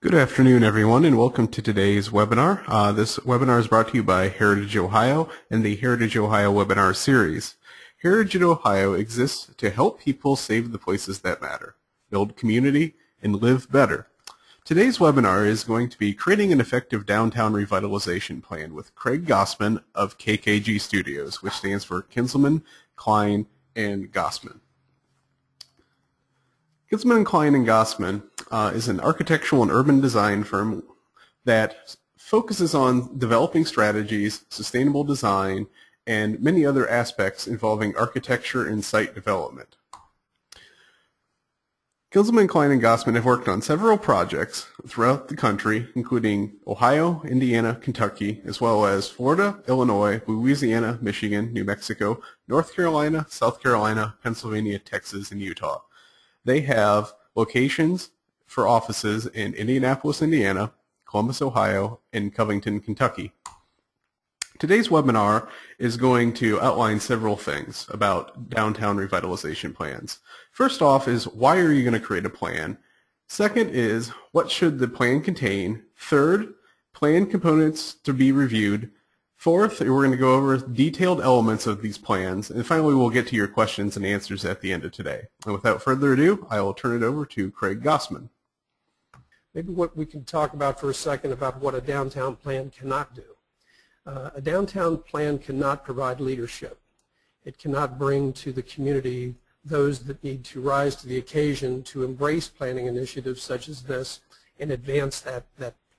Good afternoon, everyone, and welcome to today's webinar. This webinar is brought to you by Heritage Ohio and the Heritage Ohio webinar series. Heritage Ohio exists to help people save the places that matter, build community, and live better. Today's webinar is going to be creating an effective downtown revitalization plan with Craig Gossman of KKG Studios, which stands for Kinsman, Klein, and Gossman. Kinsman, Klein, and Gozman is an architectural and urban design firm that focuses on developing strategies, sustainable design, and many other aspects involving architecture and site development. Kinsman, Klein, and Gozman have worked on several projects throughout the country, including Ohio, Indiana, Kentucky, as well as Florida, Illinois, Louisiana, Michigan, New Mexico, North Carolina, South Carolina, Pennsylvania, Texas, and Utah. They have locations for offices in Indianapolis, Indiana, Columbus, Ohio, and Covington, Kentucky. Today's webinar is going to outline several things about downtown revitalization plans. First off is, why are you going to create a plan? Second is, what should the plan contain? Third, plan components to be reviewed. Fourth, we're going to go over detailed elements of these plans, and finally we'll get to your questions and answers at the end of today. And without further ado, I will turn it over to Craig Gossman. Maybe what we can talk about for a second about what a downtown plan cannot do. A downtown plan cannot provide leadership. It cannot bring to the community those that need to rise to the occasion to embrace planning initiatives such as this and advance that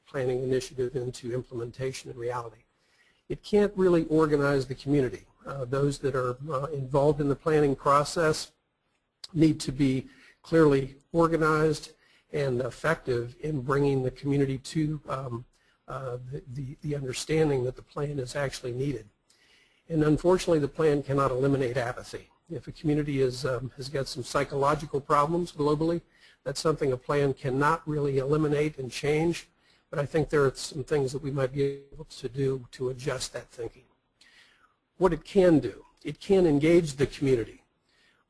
planning initiative into implementation and reality. It can't really organize the community. Those that are involved in the planning process need to be clearly organized and effective in bringing the community to the understanding that the plan is actually needed. And unfortunately, the plan cannot eliminate apathy. If a community has got some psychological problems globally, that's something a plan cannot really eliminate and change. But I think there are some things that we might be able to do to adjust that thinking. What it can do, it can engage the community.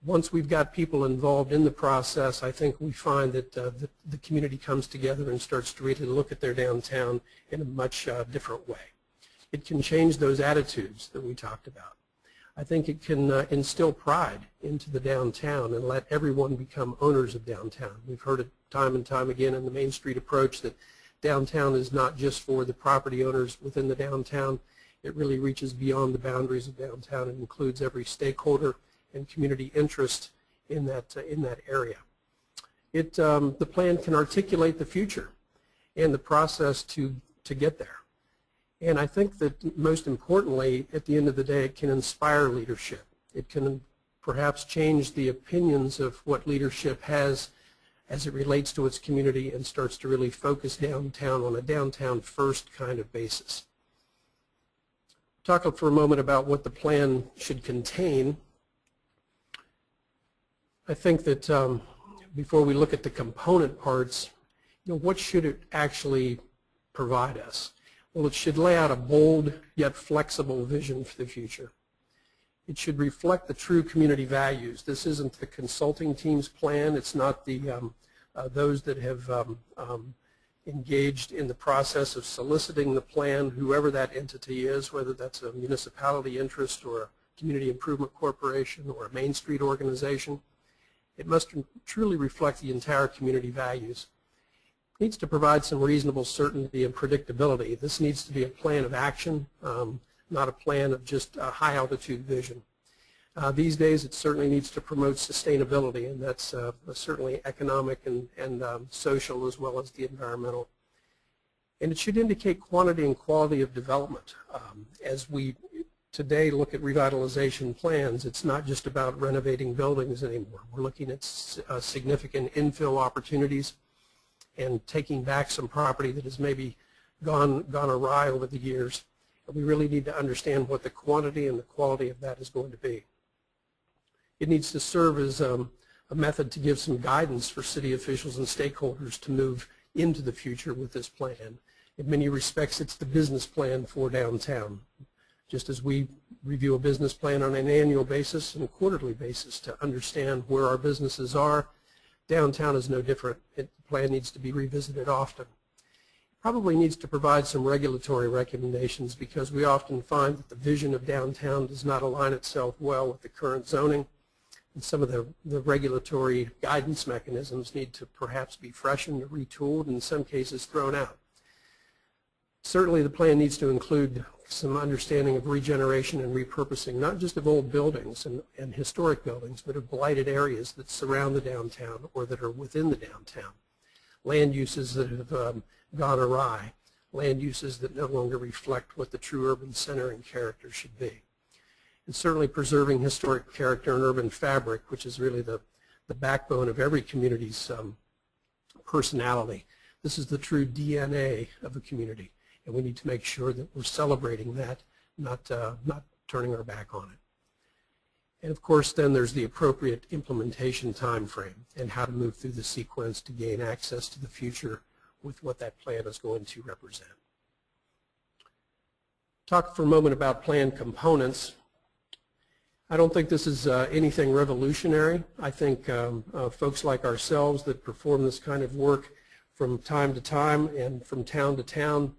Once we've got people involved in the process, I think we find that the community comes together and starts to really look at their downtown in a much different way. It can change those attitudes that we talked about. I think it can instill pride into the downtown and let everyone become owners of downtown. We've heard it time and time again in the Main Street approach that downtown is not just for the property owners within the downtown. It really reaches beyond the boundaries of downtown and includes every stakeholder and community interest in that area. The plan can articulate the future and the process to get there. And I think that most importantly, at the end of the day, it can inspire leadership. It can perhaps change the opinions of what leadership has as it relates to its community and starts to really focus downtown on a downtown first kind of basis. Talk for a moment about what the plan should contain. I think that before we look at the component parts, what should it actually provide us? Well, it should lay out a bold yet flexible vision for the future. It should reflect the true community values. This isn't the consulting team's plan. It's not the those that have engaged in the process of soliciting the plan, whoever that entity is, whether that's a municipality interest or a community improvement corporation or a Main Street organization. It must truly reflect the entire community values. It needs to provide some reasonable certainty and predictability. This needs to be a plan of action, not a plan of just a high altitude vision. These days it certainly needs to promote sustainability, and that's certainly economic and social as well as the environmental. And it should indicate quantity and quality of development. As we today look at revitalization plans, it's not just about renovating buildings anymore. We're looking at significant infill opportunities and taking back some property that has maybe gone awry over the years. And we really need to understand what the quantity and the quality of that is going to be. It needs to serve as a method to give some guidance for city officials and stakeholders to move into the future with this plan. In many respects, it's the business plan for downtown. Just as we review a business plan on an annual basis and a quarterly basis to understand where our businesses are, downtown is no different. The plan needs to be revisited often. probably needs to provide some regulatory recommendations, because we often find that the vision of downtown does not align itself well with the current zoning, and some of the regulatory guidance mechanisms need to perhaps be freshened or retooled, and in some cases thrown out. Certainly the plan needs to include some understanding of regeneration and repurposing, not just of old buildings and historic buildings, but of blighted areas that surround the downtown or that are within the downtown. Land uses that have gone awry, land uses that no longer reflect what the true urban center and character should be. And certainly preserving historic character and urban fabric, which is really the backbone of every community's personality. This is the true DNA of a community, and we need to make sure that we're celebrating that, not turning our back on it. And of course then there's the appropriate implementation time frame and how to move through the sequence to gain access to the future with what that plan is going to represent. Talk for a moment about plan components. I don't think this is anything revolutionary. I think folks like ourselves that perform this kind of work from time to time and from town to town,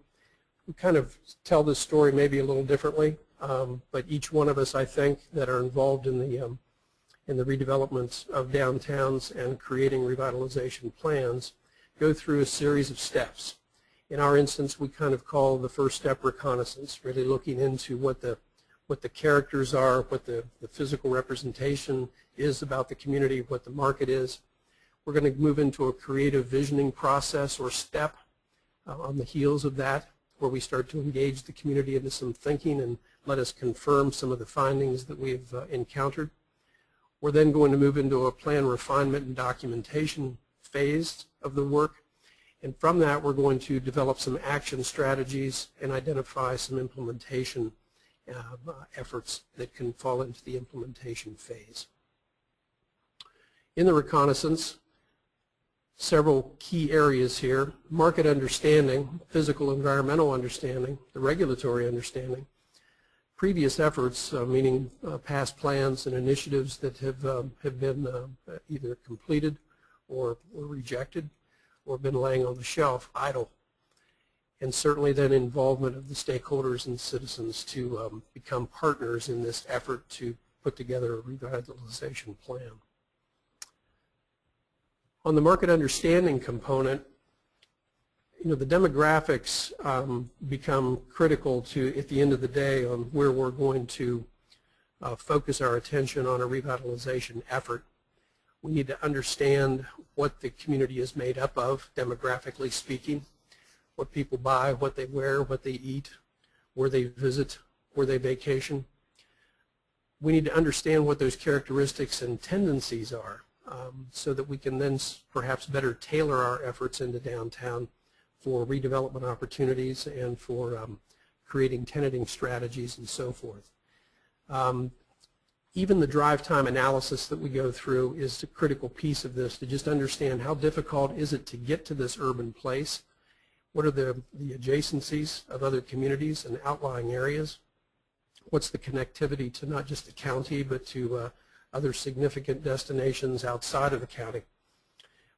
we kind of tell this story maybe a little differently, but each one of us, I think, that are involved in the redevelopment of downtowns and creating revitalization plans go through a series of steps. In our instance, we kind of call the first step reconnaissance, really looking into what the characters are, what the physical representation is about the community, what the market is. We're going to move into a creative visioning process or step on the heels of that, where we start to engage the community into some thinking and let us confirm some of the findings that we've encountered. We're then going to move into a plan refinement and documentation phase of the work, and from that we're going to develop some action strategies and identify some implementation efforts that can fall into the implementation phase. In the reconnaissance, several key areas here: market understanding, physical environmental understanding, the regulatory understanding, previous efforts, meaning past plans and initiatives that have been either completed or rejected or been laying on the shelf idle, and certainly then involvement of the stakeholders and citizens to become partners in this effort to put together a revitalization plan. On the market understanding component, the demographics become critical to, at the end of the day, on where we're going to focus our attention on a revitalization effort. We need to understand what the community is made up of, demographically speaking, what people buy, what they wear, what they eat, where they visit, where they vacation. We need to understand what those characteristics and tendencies are, so that we can then perhaps better tailor our efforts into downtown for redevelopment opportunities and for creating tenanting strategies and so forth. Even the drive time analysis that we go through is a critical piece of this, to just understand how difficult is it to get to this urban place, what are the adjacencies of other communities and outlying areas, what's the connectivity to not just the county but to other significant destinations outside of the county.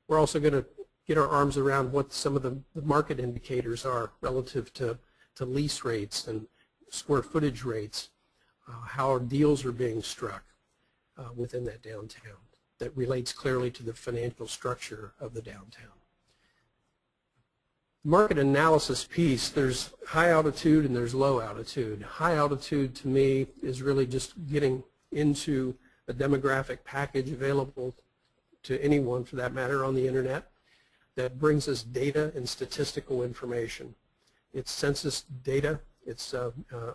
We're also going to get our arms around what some of the market indicators are relative to lease rates and square footage rates, how deals are being struck within that downtown that relates clearly to the financial structure of the downtown. The market analysis piece, there's high altitude and there's low altitude. High altitude to me is really just getting into a demographic package available to anyone, for that matter, on the internet that brings us data and statistical information. It's census data. It's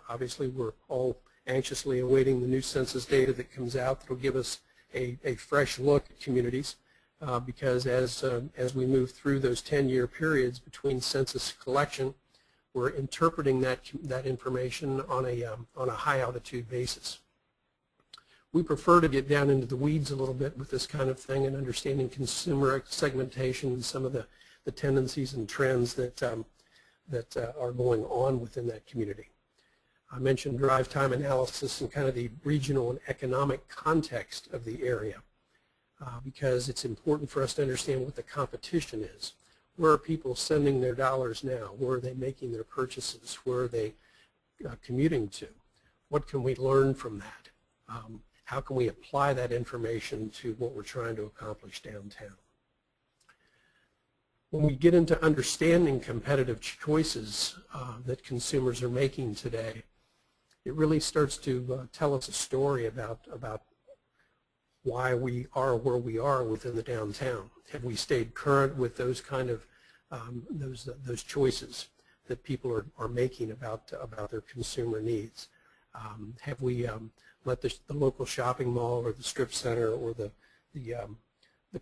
obviously we're all anxiously awaiting the new census data that comes out that will give us a fresh look at communities, because as we move through those 10-year periods between census collection, we're interpreting that information on a high altitude basis. We prefer to get down into the weeds a little bit with this kind of thing and understanding consumer segmentation and some of the tendencies and trends that are going on within that community. I mentioned drive time analysis and kind of the regional and economic context of the area, because it's important for us to understand what the competition is. Where are people sending their dollars now? Where are they making their purchases? Where are they commuting to? What can we learn from that? How can we apply that information to what we're trying to accomplish downtown? When we get into understanding competitive choices that consumers are making today, it really starts to tell us a story about why we are where we are within the downtown. Have we stayed current with those kind of those choices that people are making about their consumer needs? Have we let the local shopping mall or the strip center or the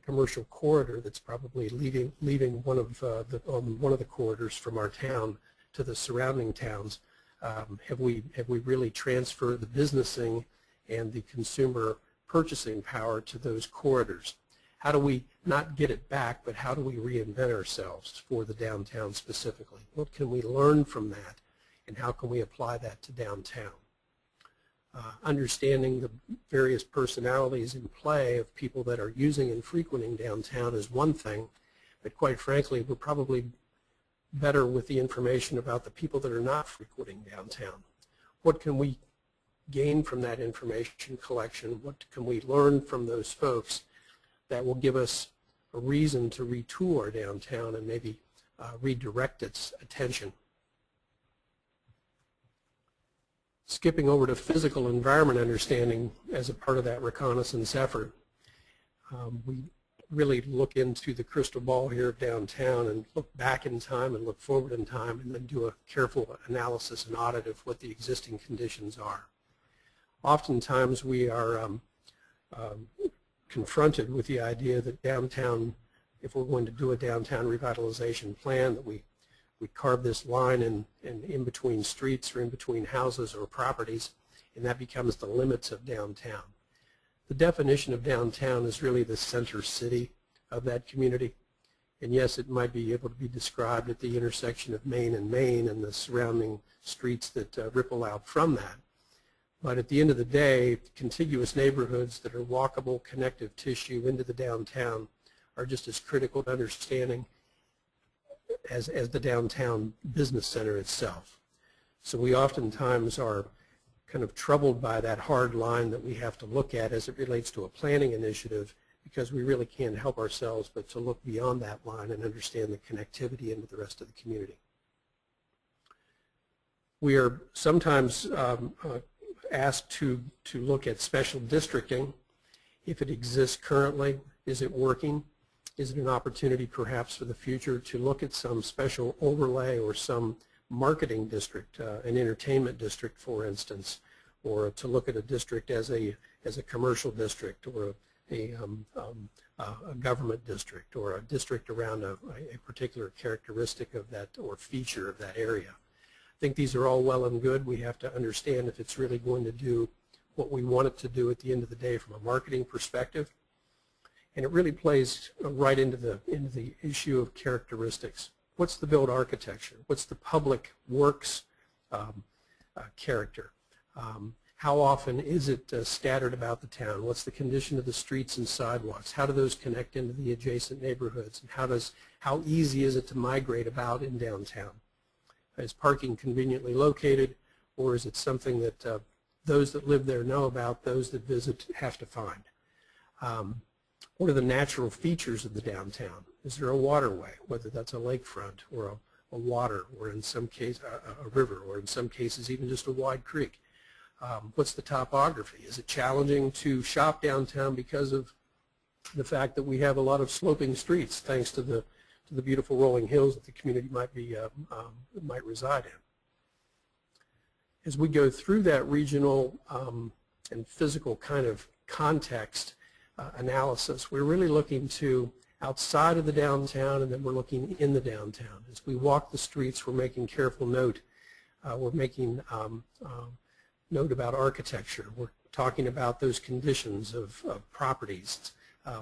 commercial corridor that's probably leaving one of the corridors from our town to the surrounding towns, have we really transferred the businessing and the consumer purchasing power to those corridors? How do we not get it back, but how do we reinvent ourselves for the downtown specifically? What can we learn from that, and how can we apply that to downtown? Understanding the various personalities in play of people that are using and frequenting downtown is one thing, but quite frankly, we're probably better with the information about the people that are not frequenting downtown. What can we gain from that information collection? What can we learn from those folks that will give us a reason to retool our downtown and maybe redirect its attention? Skipping over to physical environment understanding as a part of that reconnaissance effort, we really look into the crystal ball here of downtown and look back in time and look forward in time and then do a careful analysis and audit of what the existing conditions are. Oftentimes we are confronted with the idea that downtown, if we're going to do a downtown revitalization plan, that we carve this line in between streets or in between houses or properties, and that becomes the limits of downtown. The definition of downtown is really the center city of that community. And yes, it might be able to be described at the intersection of Main and Main and the surrounding streets that ripple out from that. But at the end of the day, contiguous neighborhoods that are walkable connective tissue into the downtown are just as critical to understanding as the downtown business center itself. So we oftentimes are kind of troubled by that hard line that we have to look at as it relates to a planning initiative, because we really can't help ourselves but to look beyond that line and understand the connectivity into the rest of the community. We are sometimes asked to look at special districting. If it exists currently, is it working? Is it an opportunity perhaps for the future to look at some special overlay or some marketing district, an entertainment district for instance, or to look at a district as a commercial district or a government district or a district around a particular characteristic of that or feature of that area. I think these are all well and good. We have to understand if it's really going to do what we want it to do at the end of the day from a marketing perspective. And it really plays right into the issue of characteristics. What's the built architecture? What's the public works character? How often is it scattered about the town? What's the condition of the streets and sidewalks? How do those connect into the adjacent neighborhoods? And how easy is it to migrate about in downtown? Is parking conveniently located, or is it something that those that live there know about, those that visit have to find? What are the natural features of the downtown? Is there a waterway, whether that's a lakefront or a water, or in some case a river, or in some cases even just a wide creek? What's the topography? Is it challenging to shop downtown because of the fact that we have a lot of sloping streets, thanks to the beautiful rolling hills that the community might reside in? As we go through that regional and physical kind of context analysis, we're really looking to outside of the downtown, and then we're looking in the downtown. As we walk the streets, we're making careful note. We're making note about architecture. We're talking about those conditions of properties.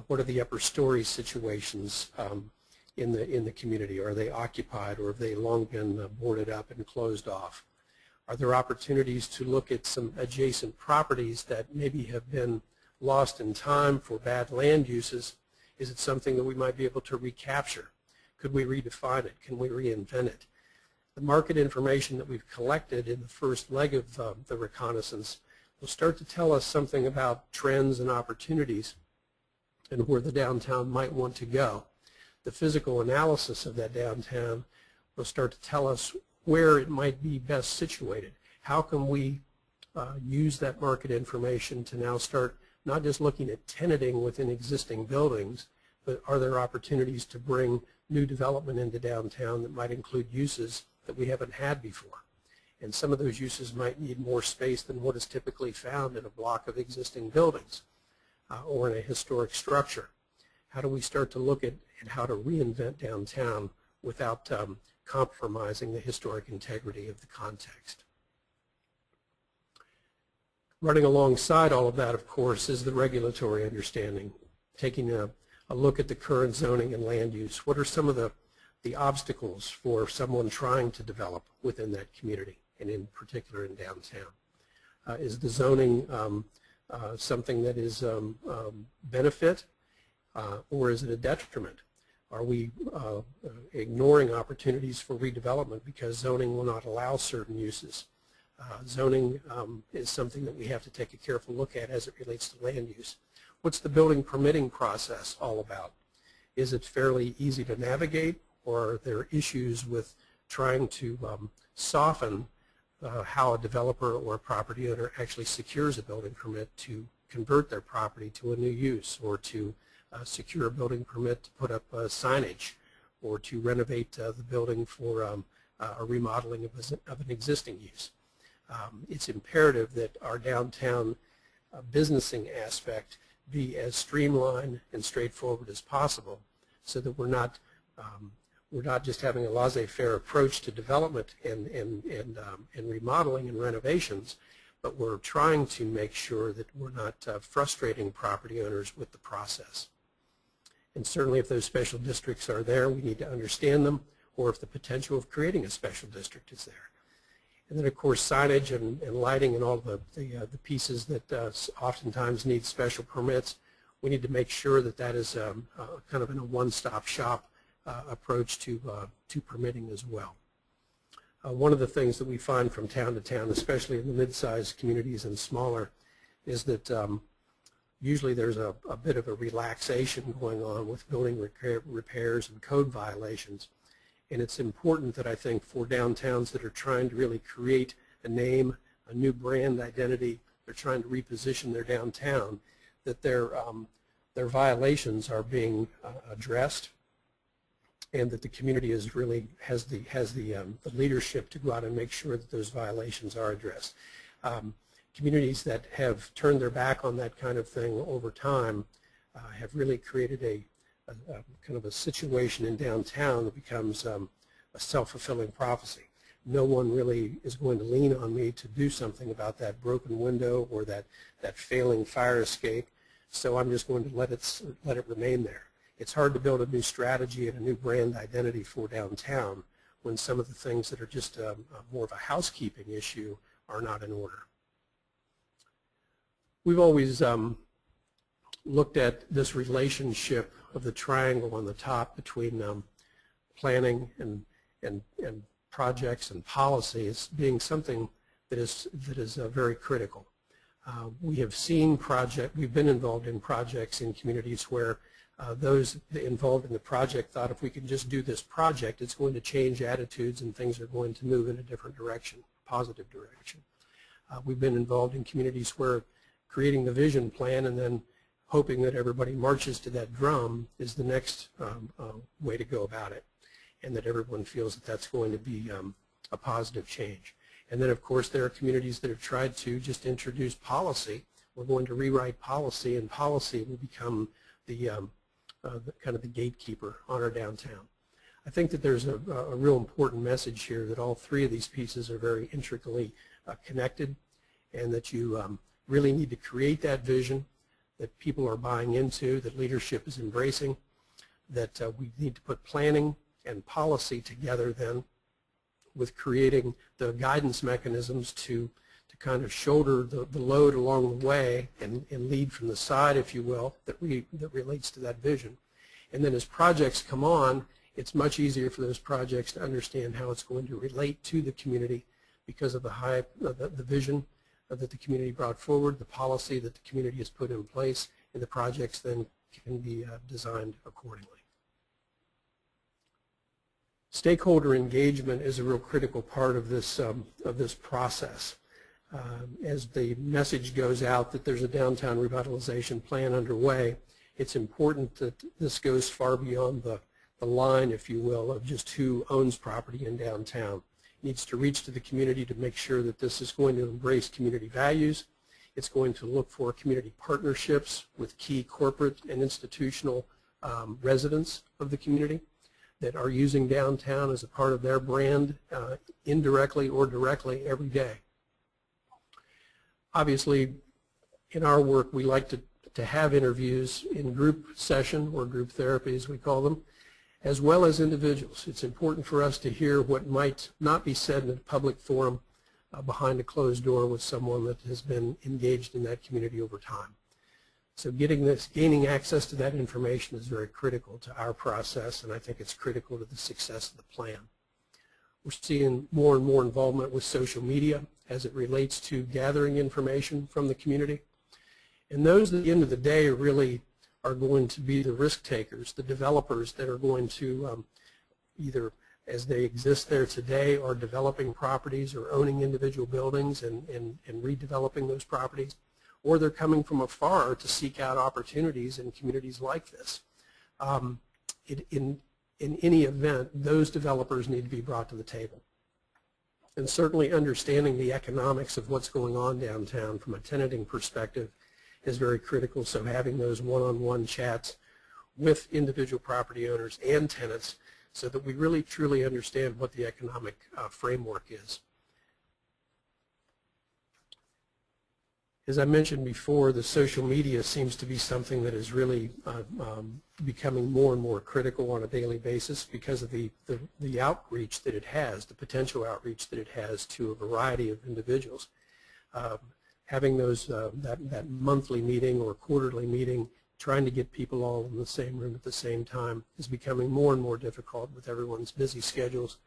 What are the upper story situations in the community? Are they occupied, or have they long been boarded up and closed off? Are there opportunities to look at some adjacent properties that maybe have been lost in time for bad land uses? Is it something that we might be able to recapture? Could we redefine it? Can we reinvent it? The market information that we've collected in the first leg of the reconnaissance will start to tell us something about trends and opportunities and where the downtown might want to go. The physical analysis of that downtown will start to tell us where it might be best situated. How can we use that market information to now start not just looking at tenanting within existing buildings, but are there opportunities to bring new development into downtown that might include uses that we haven't had before? And some of those uses might need more space than what is typically found in a block of existing buildings or in a historic structure. How do we start to look at how to reinvent downtown without compromising the historic integrity of the context? Running alongside all of that, of course, is the regulatory understanding, taking a look at the current zoning and land use. What are some of the obstacles for someone trying to develop within that community, and in particular in downtown? Is the zoning something that is benefit, or is it a detriment? Are we ignoring opportunities for redevelopment because zoning will not allow certain uses? Zoning is something that we have to take a careful look at as it relates to land use. What's the building permitting process all about? Is it fairly easy to navigate, or are there issues with trying to soften how a developer or a property owner actually secures a building permit to convert their property to a new use, or to secure a building permit to put up signage, or to renovate the building for a remodeling of an existing use? It's imperative that our downtown businessing aspect be as streamlined and straightforward as possible, so that we're not just having a laissez-faire approach to development and remodeling and renovations, but we're trying to make sure that we're not frustrating property owners with the process. And certainly if those special districts are there, we need to understand them, or if the potential of creating a special district is there. And then, of course, signage and lighting and all the pieces that oftentimes need special permits, we need to make sure that that is kind of in a one-stop shop approach to permitting as well. One of the things that we find from town to town, especially in the mid-sized communities and smaller, is that usually there's a bit of a relaxation going on with building repairs and code violations. And it's important that I think for downtowns that are trying to really create a name, a new brand identity, they're trying to reposition their downtown, that their violations are being addressed, and that the community is really has the leadership to go out and make sure that those violations are addressed. Communities that have turned their back on that kind of thing over time have really created a kind of a situation in downtown that becomes a self-fulfilling prophecy. No one really is going to lean on me to do something about that broken window or that failing fire escape, so I'm just going to let it remain there. It's hard to build a new strategy and a new brand identity for downtown when some of the things that are just more of a housekeeping issue are not in order. We've always looked at this relationship of the triangle on the top between planning and projects and policy as being something that is very critical. We have seen we've been involved in projects in communities where those involved in the project thought if we can just do this project, it's going to change attitudes and things are going to move in a different direction, positive direction. We've been involved in communities where creating the vision plan and then hoping that everybody marches to that drum is the next way to go about it, and that everyone feels that that's going to be a positive change. And then, of course, there are communities that have tried to just introduce policy. We're going to rewrite policy, and policy will become the kind of the gatekeeper on our downtown. I think that there's a real important message here that all three of these pieces are very intricately connected, and that you really need to create that vision that people are buying into, that leadership is embracing, that we need to put planning and policy together then with creating the guidance mechanisms to kind of shoulder the load along the way and lead from the side, if you will, that relates to that vision. And then as projects come on, it's much easier for those projects to understand how it's going to relate to the community because of the vision that the community brought forward, the policy that the community has put in place, and the projects then can be designed accordingly. Stakeholder engagement is a real critical part of this process. As the message goes out that there's a downtown revitalization plan underway, it's important that this goes far beyond the line, if you will, of just who owns property in downtown. It needs to reach to the community to make sure that this is going to embrace community values. It's going to look for community partnerships with key corporate and institutional residents of the community that are using downtown as a part of their brand indirectly or directly every day. Obviously, in our work, we like to have interviews in group session or group therapy, as we call them, as well as individuals. It's important for us to hear what might not be said in a public forum behind a closed door with someone that has been engaged in that community over time. So gaining access to that information is very critical to our process, and I think it's critical to the success of the plan. We're seeing more and more involvement with social media as it relates to gathering information from the community. And those at the end of the day really are going to be the risk takers, the developers that are going to either as they exist there today are developing properties or owning individual buildings and redeveloping those properties, or they're coming from afar to seek out opportunities in communities like this. In any event, those developers need to be brought to the table. And certainly understanding the economics of what's going on downtown from a tenanting perspective is very critical. So having those one-on-one chats with individual property owners and tenants so that we really truly understand what the economic framework is. As I mentioned before, the social media seems to be something that is really becoming more and more critical on a daily basis because of the outreach that it has, the potential outreach that it has to a variety of individuals. Having those that monthly meeting or quarterly meeting, trying to get people all in the same room at the same time is becoming more and more difficult with everyone's busy schedules.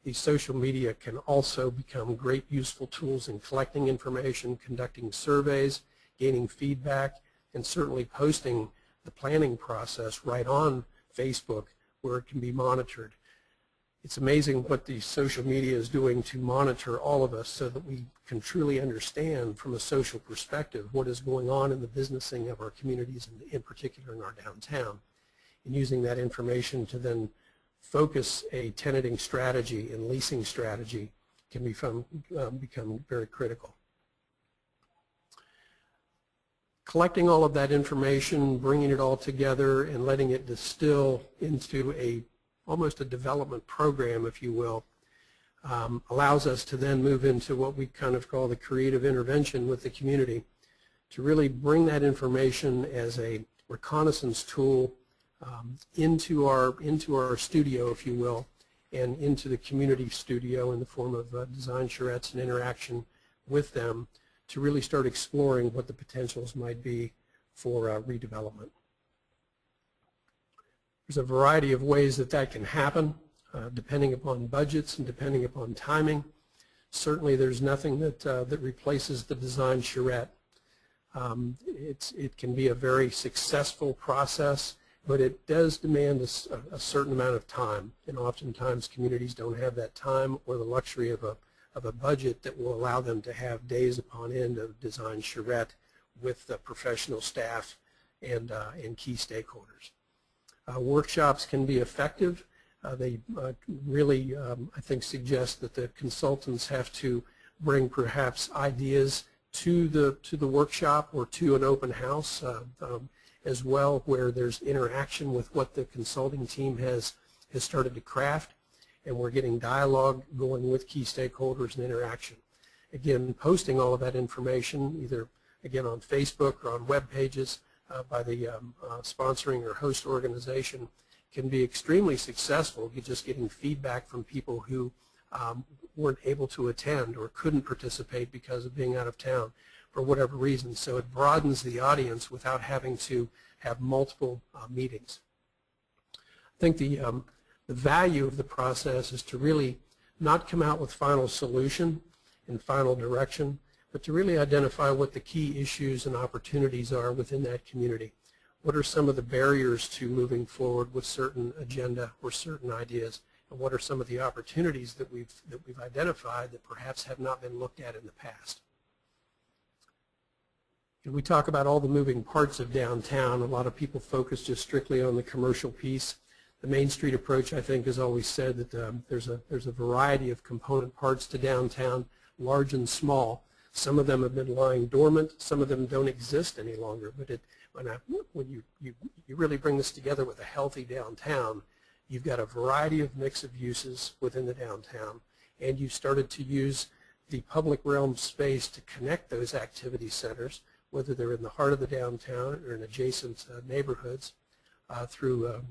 These social media can also become great useful tools in collecting information, conducting surveys, gaining feedback, and certainly posting the planning process right on Facebook where it can be monitored. It's amazing what the social media is doing to monitor all of us so that we can truly understand from a social perspective what is going on in the businessing of our communities, and in particular in our downtown, and using that information to then focus a tenanting strategy and leasing strategy can become very critical. Collecting all of that information, bringing it all together, and letting it distill into almost a development program, if you will, allows us to then move into what we kind of call the creative intervention with the community to really bring that information as a reconnaissance tool into our studio, if you will, and into the community studio in the form of design charrettes and interaction with them to really start exploring what the potentials might be for redevelopment. There's a variety of ways that can happen depending upon budgets and depending upon timing. Certainly there's nothing that replaces the design charrette. It can be a very successful process, but it does demand a certain amount of time, and oftentimes communities don't have that time or the luxury of a budget that will allow them to have days upon end of design charrette with the professional staff and key stakeholders. Workshops can be effective. They really, I think, suggest that the consultants have to bring perhaps ideas to the workshop or to an open house as well, where there's interaction with what the consulting team has started to craft, and we're getting dialogue going with key stakeholders and interaction. Again, posting all of that information either, again, on Facebook or on web pages by the sponsoring or host organization can be extremely successful. You're just getting feedback from people who weren't able to attend or couldn't participate because of being out of town for whatever reason. So it broadens the audience without having to have multiple meetings. I think the The value of the process is to really not come out with final solution and final direction, but to really identify what the key issues and opportunities are within that community. What are some of the barriers to moving forward with certain agenda or certain ideas? And what are some of the opportunities that we've identified that perhaps have not been looked at in the past? And we talk about all the moving parts of downtown. A lot of people focus just strictly on the commercial piece. The Main Street approach, I think, has always said that there's a variety of component parts to downtown, large and small. Some of them have been lying dormant. Some of them don't exist any longer. But when you really bring this together with a healthy downtown, you've got a variety of mix of uses within the downtown, and you've started to use the public realm space to connect those activity centers, whether they're in the heart of the downtown or in adjacent neighborhoods, through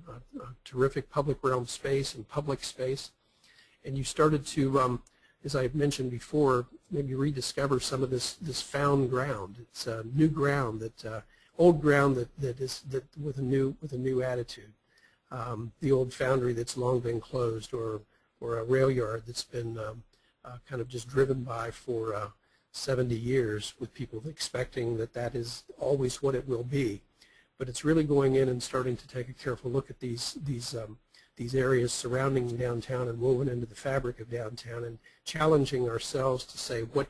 terrific public realm space and public space. And you started to, as I've mentioned before, maybe rediscover some of this found ground. It's new ground, old ground that with a new attitude. The old foundry that's long been closed, or a rail yard that's been kind of just driven by for 70 years, with people expecting that is always what it will be. But it's really going in and starting to take a careful look at these areas surrounding downtown and woven into the fabric of downtown, and challenging ourselves to say what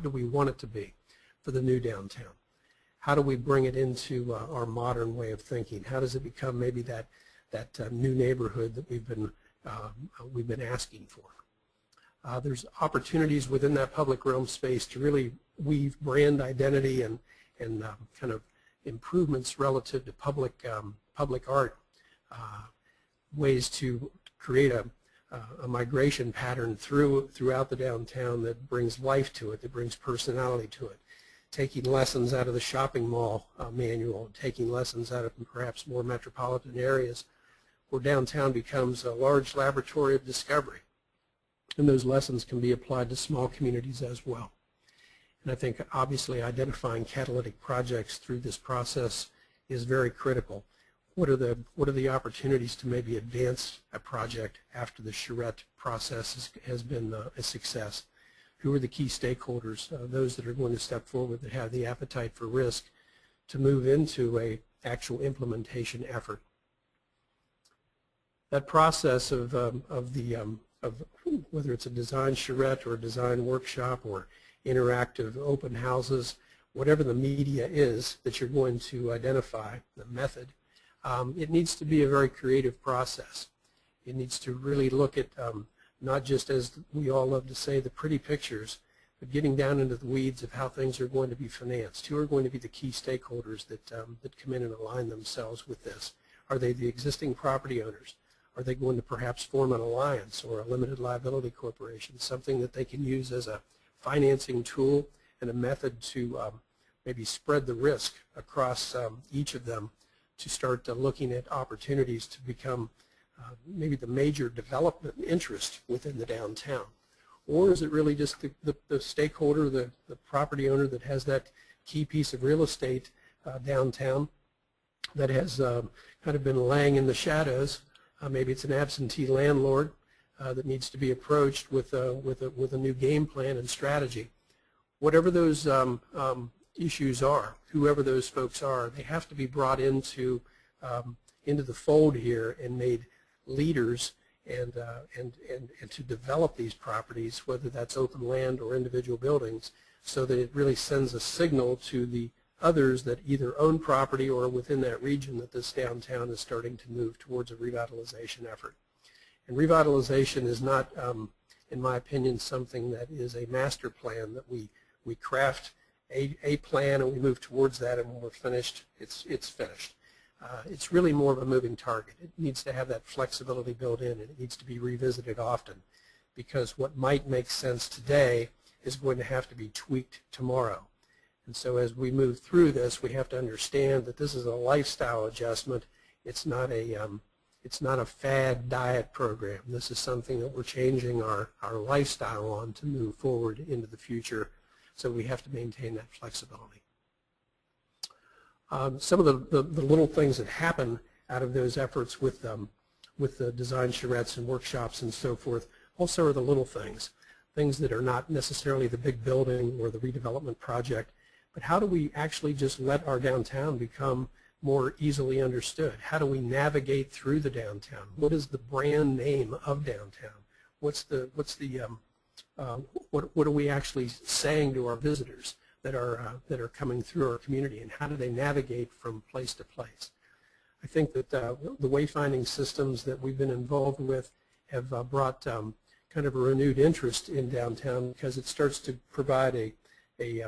do we want it to be for the new downtown? How do we bring it into our modern way of thinking? How does it become maybe that new neighborhood that we've been asking for? There's opportunities within that public realm space to really weave brand identity and kind of improvements relative to public art, ways to create a migration pattern throughout the downtown that brings life to it, that brings personality to it. Taking lessons out of the shopping mall manual, taking lessons out of perhaps more metropolitan areas, where downtown becomes a large laboratory of discovery. And those lessons can be applied to small communities as well. And I think obviously identifying catalytic projects through this process is very critical. What are the opportunities to maybe advance a project after the Charrette process has been a success? Who are the key stakeholders, those that are going to step forward, that have the appetite for risk to move into an actual implementation effort? That process of whether it's a design charrette or a design workshop or interactive open houses, whatever the media is that you're going to identify, the method, it needs to be a very creative process. It needs to really look at not just, as we all love to say, the pretty pictures, but getting down into the weeds of how things are going to be financed. Who are going to be the key stakeholders that come in and align themselves with this? Are they the existing property owners? Are they going to perhaps form an alliance or a limited liability corporation, something that they can use as a financing tool and a method to maybe spread the risk across each of them, to start looking at opportunities to become maybe the major development interest within the downtown? Or is it really just the stakeholder, the property owner that has that key piece of real estate downtown that has kind of been laying in the shadows? Maybe it's an absentee landlord that needs to be approached with a new game plan and strategy. Whatever those issues are, whoever those folks are, they have to be brought into the fold here and made leaders and to develop these properties, whether that's open land or individual buildings, so that it really sends a signal to the others that either own property or within that region that this downtown is starting to move towards a revitalization effort. And revitalization is not, in my opinion, something that is a master plan that we craft a plan and we move towards that, and when we're finished, it's finished. It's really more of a moving target. It needs to have that flexibility built in, and it needs to be revisited often, because what might make sense today is going to have to be tweaked tomorrow. And so as we move through this, we have to understand that this is a lifestyle adjustment. It's not a fad diet program. This is something that we're changing our lifestyle on to move forward into the future, so we have to maintain that flexibility. Some of the little things that happen out of those efforts with with the design charrettes and workshops and so forth, also are the little things that are not necessarily the big building or the redevelopment project, but how do we actually just let our downtown become more easily understood? How do we navigate through the downtown? What is the brand name of downtown? What are we actually saying to our visitors that are coming through our community, and how do they navigate from place to place? I think that the wayfinding systems that we've been involved with have brought kind of a renewed interest in downtown, because it starts to provide a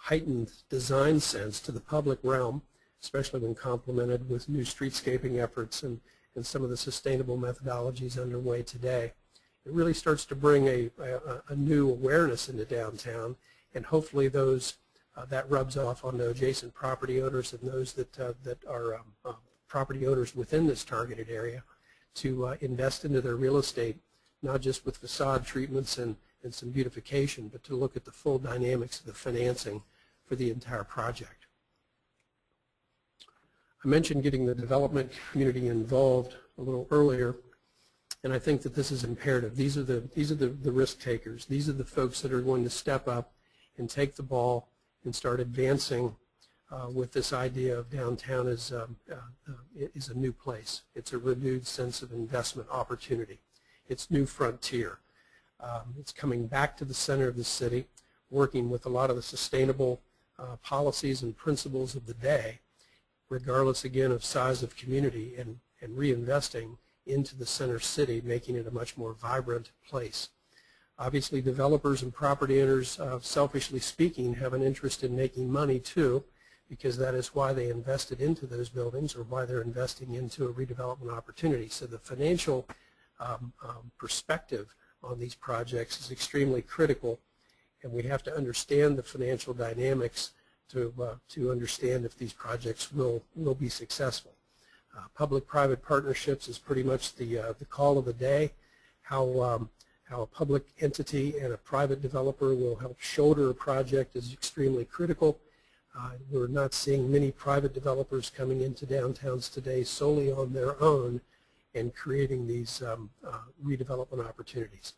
heightened design sense to the public realm, especially when complemented with new streetscaping efforts and some of the sustainable methodologies underway today. It really starts to bring a new awareness into downtown, and hopefully that rubs off on the adjacent property owners and those that are property owners within this targeted area to invest into their real estate, not just with facade treatments and some beautification, but to look at the full dynamics of the financing for the entire project. I mentioned getting the development community involved a little earlier, and I think that this is imperative. These are the risk takers. These are the folks that are going to step up and take the ball and start advancing with this idea of downtown is a new place. It's a renewed sense of investment opportunity. It's new frontier. It's coming back to the center of the city, working with a lot of the sustainable policies and principles of the day, regardless again of size of community, and reinvesting into the center city, making it a much more vibrant place. Obviously, developers and property owners, selfishly speaking, have an interest in making money too, because that is why they invested into those buildings, or why they're investing into a redevelopment opportunity. So the financial perspective on these projects is extremely critical, and we have to understand the financial dynamics to understand if these projects will be successful. Public-private partnerships is pretty much the call of the day. How a public entity and a private developer will help shoulder a project is extremely critical. We're not seeing many private developers coming into downtowns today solely on their own and creating these redevelopment opportunities.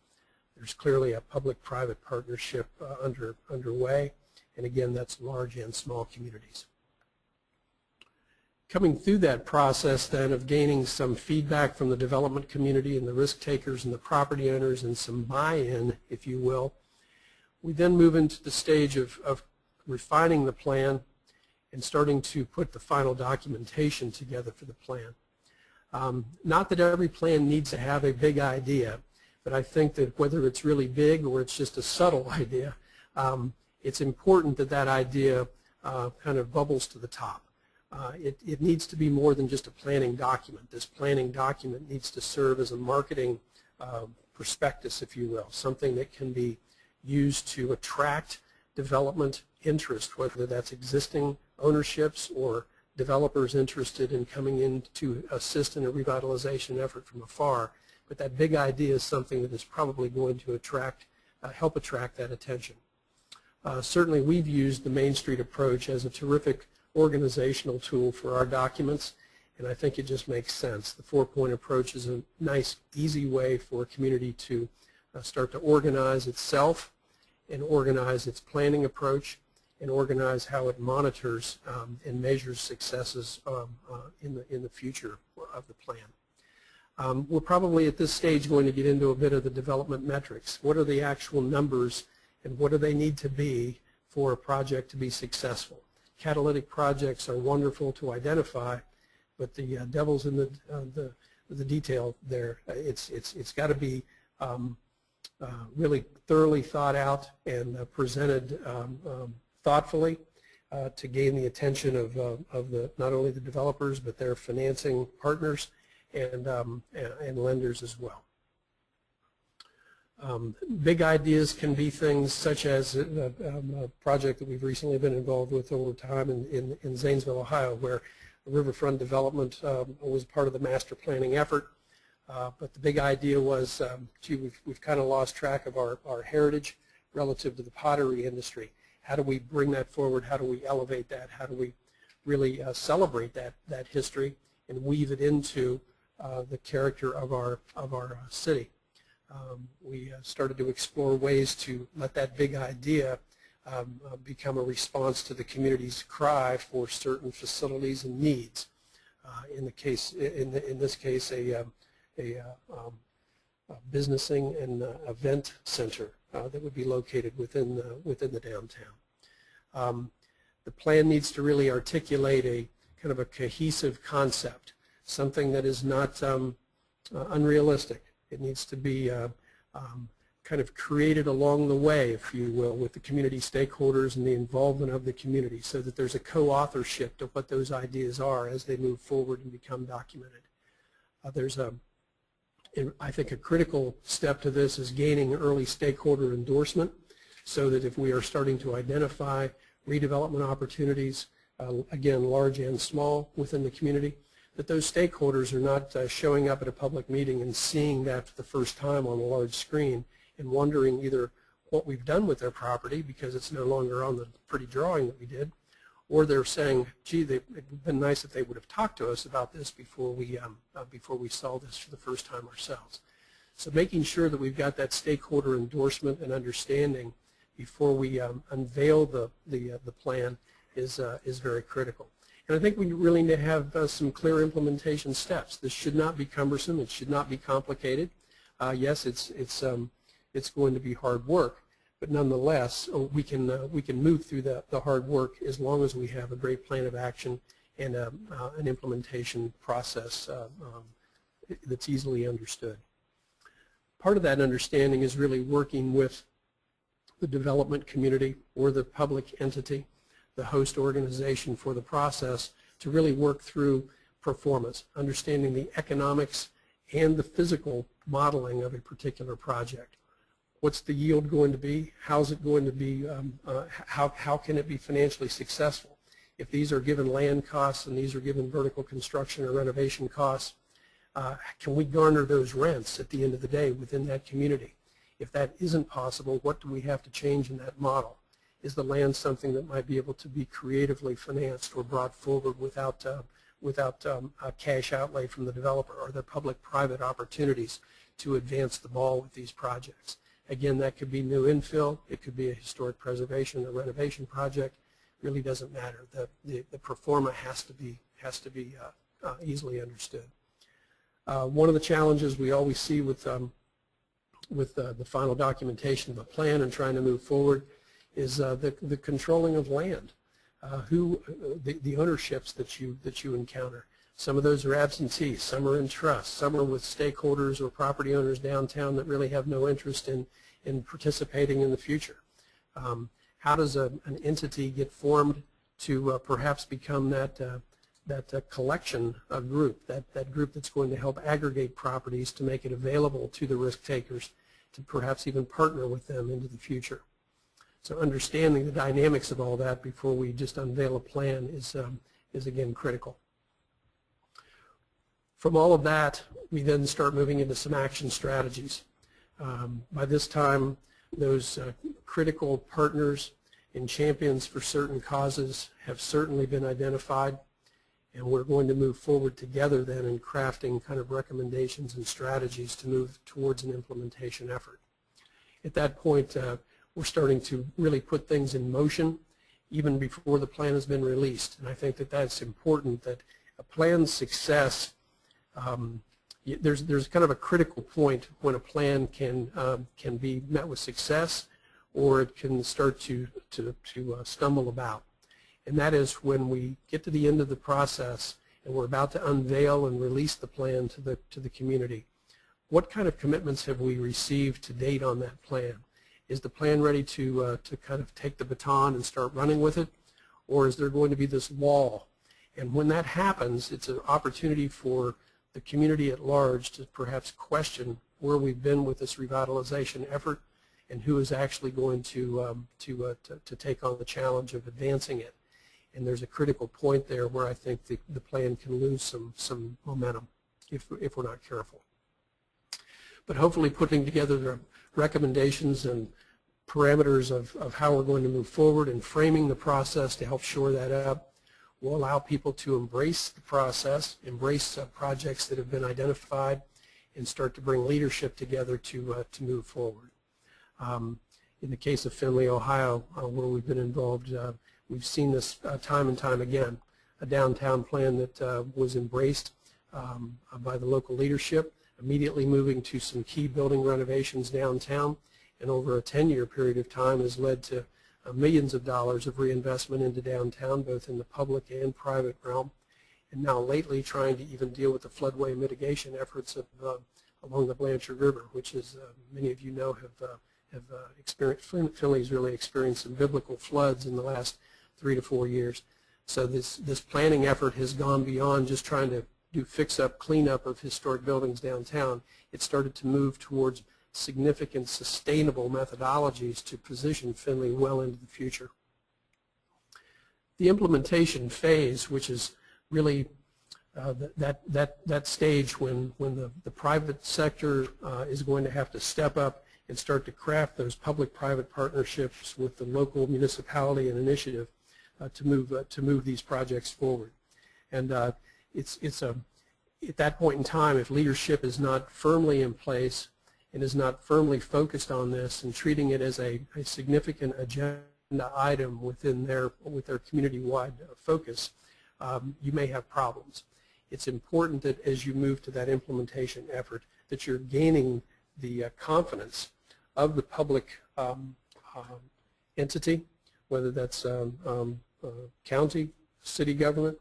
There's clearly a public-private partnership underway, and again, that's large and small communities. Coming through that process then of gaining some feedback from the development community and the risk takers and the property owners and some buy-in, if you will, we then move into the stage of refining the plan and starting to put the final documentation together for the plan. Not that every plan needs to have a big idea, but I think that whether it's really big or it's just a subtle idea, it's important that that idea kind of bubbles to the top. It needs to be more than just a planning document. This planning document needs to serve as a marketing prospectus, if you will, something that can be used to attract development interest, whether that's existing ownerships or developers interested in coming in to assist in a revitalization effort from afar. But that big idea is something that is probably going to help attract that attention. Certainly we've used the Main Street approach as a terrific organizational tool for our documents, and I think it just makes sense. The four-point approach is a nice, easy way for a community to start to organize itself and organize its planning approach and organize how it monitors and measures successes in the future of the plan. We're probably at this stage going to get into a bit of the development metrics. What are the actual numbers and what do they need to be for a project to be successful? Catalytic projects are wonderful to identify, but the devil's in the detail there. It's got to be really thoroughly thought out and presented thoughtfully to gain the attention of not only the developers but their financing partners and lenders as well. Big ideas can be things such as a project that we've recently been involved with over time in Zanesville, Ohio, where riverfront development was part of the master planning effort. But the big idea was, gee, we've kind of lost track of our heritage relative to the pottery industry. How do we bring that forward? How do we elevate that? How do we really celebrate that history and weave it into the character of our city. We started to explore ways to let that big idea become a response to the community's cry for certain facilities and needs. In this case, a businessing and event center that would be located within the downtown. The plan needs to really articulate a kind of a cohesive concept, something that is not unrealistic. It needs to be kind of created along the way, if you will, with the community stakeholders and the involvement of the community, so that there's a co-authorship to what those ideas are as they move forward and become documented. I think a critical step to this is gaining early stakeholder endorsement, so that if we are starting to identify redevelopment opportunities, again, large and small within the community, that those stakeholders are not showing up at a public meeting and seeing that for the first time on a large screen and wondering either what we've done with their property because it's no longer on the pretty drawing that we did, or they're saying, gee, it would have been nice if they would have talked to us about this before we saw this for the first time ourselves. So making sure that we've got that stakeholder endorsement and understanding before we unveil the plan is very critical. And I think we really need to have some clear implementation steps. This should not be cumbersome. It should not be complicated. Yes, it's going to be hard work, but nonetheless, we can move through the hard work as long as we have a great plan of action and an implementation process that's easily understood. Part of that understanding is really working with the development community or the public entity, the host organization for the process, to really work through performance, understanding the economics and the physical modeling of a particular project. What's the yield going to be? How's it going to be? How can it be financially successful? If these are given land costs and these are given vertical construction or renovation costs, can we garner those rents at the end of the day within that community? If that isn't possible, what do we have to change in that model? Is the land something that might be able to be creatively financed or brought forward without a cash outlay from the developer? Are there public-private opportunities to advance the ball with these projects? Again, that could be new infill. It could be a historic preservation or renovation project. Really doesn't matter. The pro forma has to be easily understood. One of the challenges we always see with the final documentation of a plan and trying to move forward is the controlling of land, the ownerships that you encounter. Some of those are absentee, some are in trust, some are with stakeholders or property owners downtown that really have no interest in participating in the future. How does an entity get formed to perhaps become that collection group, that group that's going to help aggregate properties to make it available to the risk takers to perhaps even partner with them into the future? So understanding the dynamics of all that before we just unveil a plan is again critical. From all of that, we then start moving into some action strategies. By this time, those critical partners and champions for certain causes have certainly been identified, and we're going to move forward together then in crafting kind of recommendations and strategies to move towards an implementation effort. At that point, we're starting to really put things in motion even before the plan has been released. And I think that that's important, that a plan's success, there's kind of a critical point when a plan can be met with success, or it can start to stumble about. And that is when we get to the end of the process and we're about to unveil and release the plan to the community. What kind of commitments have we received to date on that plan? Is the plan ready to kind of take the baton and start running with it, or is there going to be this wall? And when that happens, it's an opportunity for the community at large to perhaps question where we've been with this revitalization effort and who is actually going to take on the challenge of advancing it. And there's a critical point there where I think the plan can lose some momentum if we're not careful. But hopefully putting together the recommendations and parameters of how we're going to move forward and framing the process to help shore that up will allow people to embrace the process, embrace projects that have been identified, and start to bring leadership together to move forward. In the case of Findlay, Ohio, where we've been involved, we've seen this time and time again, a downtown plan that was embraced by the local leadership, immediately moving to some key building renovations downtown, and over a 10-year period of time has led to millions of dollars of reinvestment into downtown, both in the public and private realm, and now lately trying to even deal with the floodway mitigation efforts along the Blanchard River, which, as many of you know, have experienced. Findlay's really experienced some biblical floods in the last 3 to 4 years. So this planning effort has gone beyond just trying to do fix-up, cleanup of historic buildings downtown. It started to move towards significant sustainable methodologies to position Findlay well into the future. The implementation phase, which is really that stage when the private sector is going to have to step up and start to craft those public-private partnerships with the local municipality and initiative to move these projects forward. And at that point in time, if leadership is not firmly in place and is not firmly focused on this and treating it as a significant agenda item with their community-wide focus, you may have problems. It's important that as you move to that implementation effort that you're gaining the confidence of the public entity, whether that's county, city government,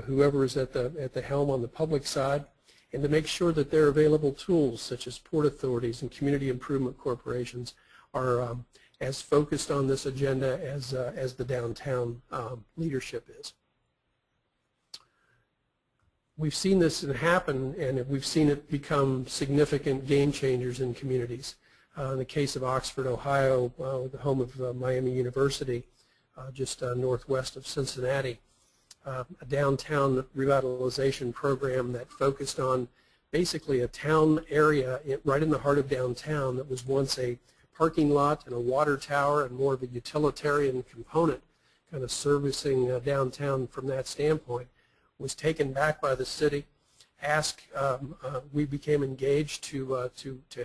whoever is at the helm on the public side, and to make sure that their available tools, such as port authorities and community improvement corporations, are as focused on this agenda as the downtown leadership is. We've seen this happen, and we've seen it become significant game changers in communities. In the case of Oxford, Ohio, the home of Miami University, just northwest of Cincinnati, a downtown revitalization program that focused on basically a town area right in the heart of downtown that was once a parking lot and a water tower and more of a utilitarian component, kind of servicing downtown from that standpoint, was taken back by the city. We became engaged to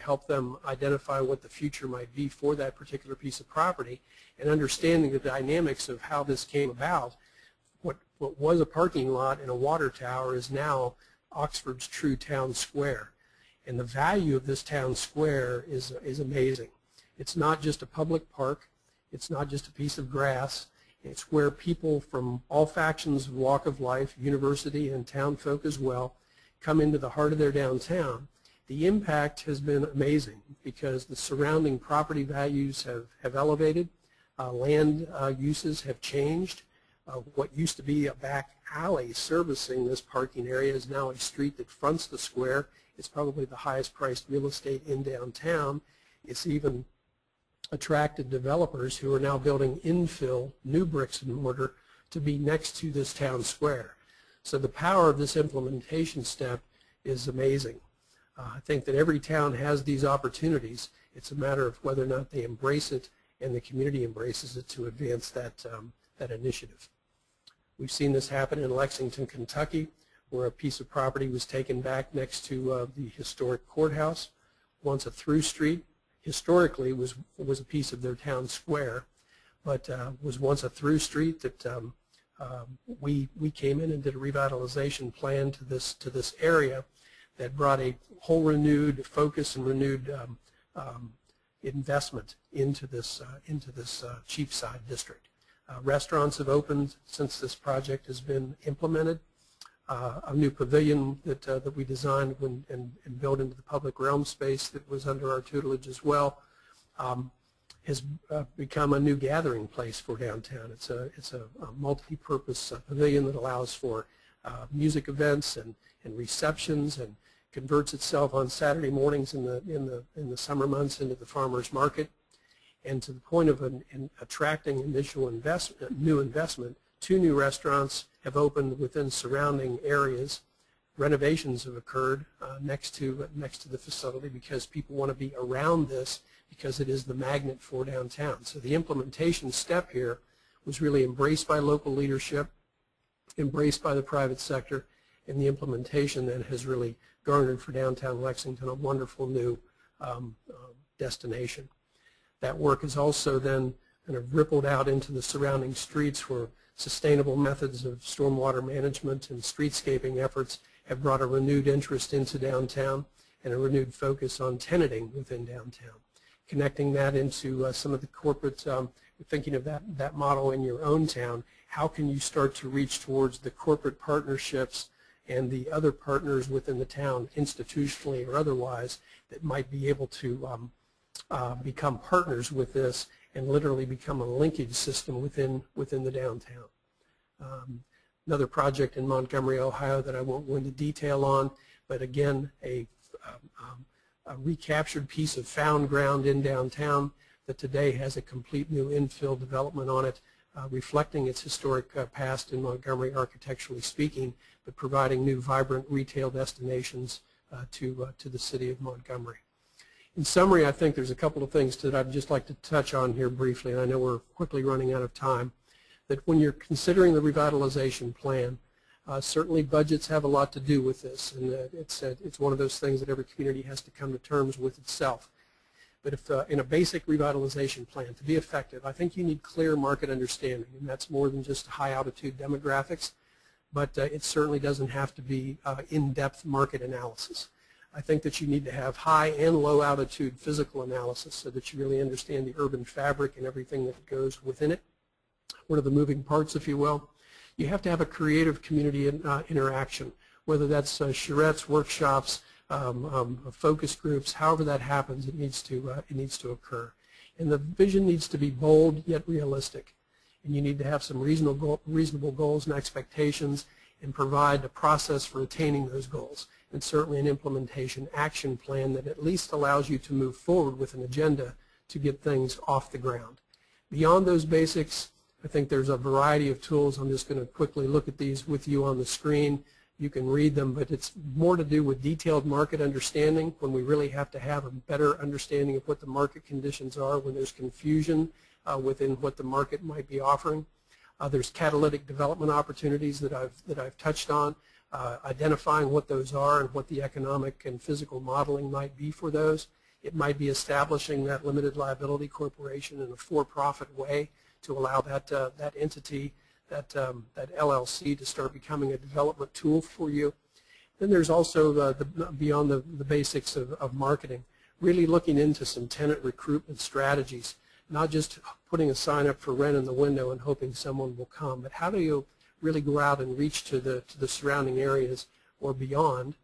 help them identify what the future might be for that particular piece of property, and understanding the dynamics of how this came about. What was a parking lot and a water tower is now Oxford's true town square, and the value of this town square is amazing. It's not just a public park, it's not just a piece of grass. It's where people from all factions of walk of life, university and town folk as well, come into the heart of their downtown. The impact has been amazing because the surrounding property values have elevated, land uses have changed. What used to be a back alley servicing this parking area is now a street that fronts the square. It's probably the highest priced real estate in downtown. It's even attracted developers who are now building infill, new bricks and mortar to be next to this town square. So the power of this implementation step is amazing. I think that every town has these opportunities. It's a matter of whether or not they embrace it and the community embraces it to advance that initiative. We've seen this happen in Lexington, Kentucky, where a piece of property was taken back next to the historic courthouse, once a through street. Historically was a piece of their town square, but was once a through street that we came in and did a revitalization plan to this area that brought a whole renewed focus and renewed investment into this Cheapside district. Restaurants have opened since this project has been implemented. A new pavilion that we designed and built into the public realm space that was under our tutelage as well has become a new gathering place for downtown. It's a multi-purpose pavilion that allows for music events and receptions, and converts itself on Saturday mornings in the summer months into the farmers market. And to the point of attracting initial new investment, 2 new restaurants have opened within surrounding areas. Renovations have occurred next to the facility because people want to be around this because it is the magnet for downtown. So the implementation step here was really embraced by local leadership. embraced by the private sector, and the implementation that has really garnered for downtown Lexington a wonderful new destination. That work has also then kind of rippled out into the surrounding streets, where sustainable methods of stormwater management and streetscaping efforts have brought a renewed interest into downtown and a renewed focus on tenanting within downtown. Connecting that into some of the corporate, thinking of that model in your own town, how can you start to reach towards the corporate partnerships and the other partners within the town, institutionally or otherwise, that might be able to become partners with this and literally become a linkage system within the downtown. Another project in Montgomery, Ohio that I won't go into detail on, but again, a recaptured piece of found ground in downtown that today has a complete new infill development on it, reflecting its historic past in Montgomery, architecturally speaking, but providing new vibrant retail destinations to the city of Montgomery. In summary, I think there's a couple of things that I'd just like to touch on here briefly, and I know we're quickly running out of time. That when you're considering the revitalization plan, certainly budgets have a lot to do with this, and it's one of those things that every community has to come to terms with itself. But if in a basic revitalization plan, to be effective, I think you need clear market understanding, and that's more than just high altitude demographics, but it certainly doesn't have to be in-depth market analysis. I think that you need to have high and low altitude physical analysis so that you really understand the urban fabric and everything that goes within it. What are the moving parts, if you will? You have to have a creative community interaction, whether that's charrettes, workshops, focus groups, however that happens, it needs to occur. And the vision needs to be bold yet realistic. And you need to have some reasonable goals and expectations and provide a process for attaining those goals, and certainly an implementation action plan that at least allows you to move forward with an agenda to get things off the ground. Beyond those basics, I think there's a variety of tools. I'm just going to quickly look at these with you on the screen. You can read them, but it's more to do with detailed market understanding, when we really have to have a better understanding of what the market conditions are, when there's confusion within what the market might be offering. There's catalytic development opportunities that I've touched on, identifying what those are and what the economic and physical modeling might be for those. It might be establishing that limited liability corporation in a for-profit way to allow that entity, that LLC, to start becoming a development tool for you. Then there's also beyond the basics of marketing, really looking into some tenant recruitment strategies, not just putting a sign up for rent in the window and hoping someone will come, but how do you really go out and reach to the surrounding areas or beyond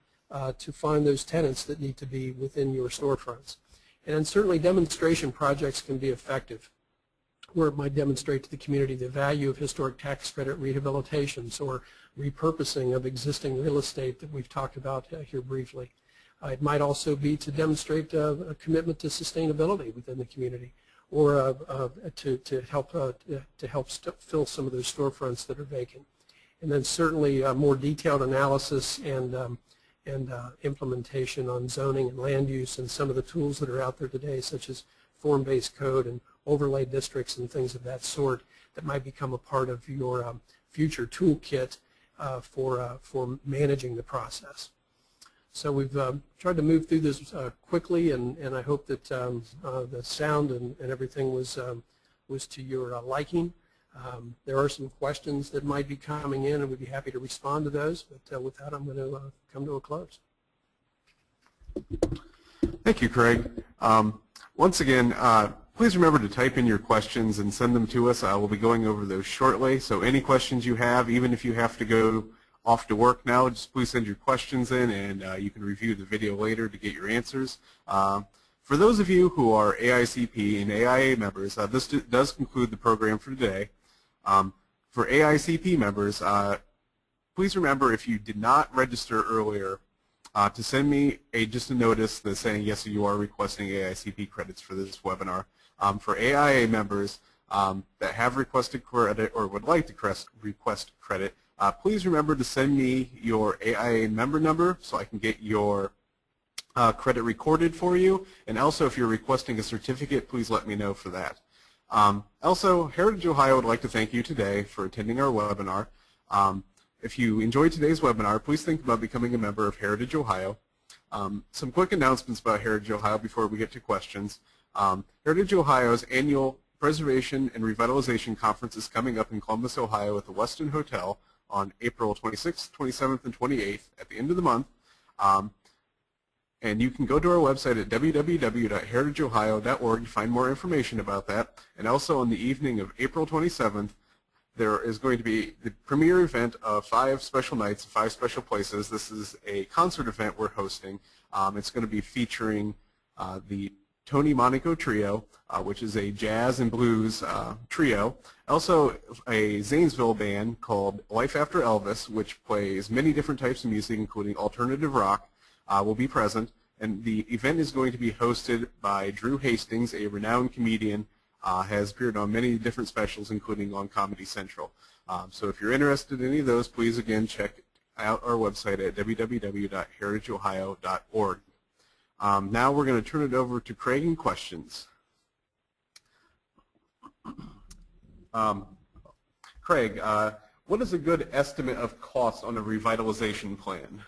to find those tenants that need to be within your storefronts. And certainly demonstration projects can be effective, where it might demonstrate to the community the value of historic tax credit rehabilitations or repurposing of existing real estate that we've talked about here briefly. It might also be to demonstrate a commitment to sustainability within the community, or to help fill some of those storefronts that are vacant. And then certainly more detailed analysis and implementation on zoning and land use and some of the tools that are out there today, such as form-based code and overlay districts and things of that sort, that might become a part of your future toolkit for managing the process. So we've tried to move through this quickly, and I hope that the sound and everything was to your liking. There are some questions that might be coming in, and we'd be happy to respond to those. But with that, I'm going to come to a close. Thank you, Craig. Once again, please remember to type in your questions and send them to us. We'll be going over those shortly. So any questions you have, even if you have to go off to work now, just please send your questions in, and you can review the video later to get your answers. For those of you who are AICP and AIA members, this does conclude the program for today. For AICP members, please remember, if you did not register earlier, to send me just a notice that's saying yes, you are requesting AICP credits for this webinar. For AIA members that have requested credit or would like to request credit, please remember to send me your AIA member number so I can get your credit recorded for you. And also, if you're requesting a certificate, please let me know for that. Also, Heritage Ohio would like to thank you today for attending our webinar. If you enjoyed today's webinar, please think about becoming a member of Heritage Ohio. Some quick announcements about Heritage Ohio before we get to questions. Heritage Ohio's annual Preservation and Revitalization Conference is coming up in Columbus, Ohio at the Westin Hotel on April 26th, 27th, and 28th at the end of the month. And you can go to our website at www.heritageohio.org to find more information about that. And also on the evening of April 27th, there is going to be the premiere event of 5 special nights, 5 special places. This is a concert event we're hosting. It's going to be featuring the Tony Monaco Trio, which is a jazz and blues trio. Also a Zanesville band called Life After Elvis, which plays many different types of music, including alternative rock, will be present. And the event is going to be hosted by Drew Hastings, a renowned comedian, has appeared on many different specials, including on Comedy Central. So if you're interested in any of those, please again check out our website at www.heritageohio.org. Now we're going to turn it over to Craig and questions. Craig, what is a good estimate of cost on a revitalization plan?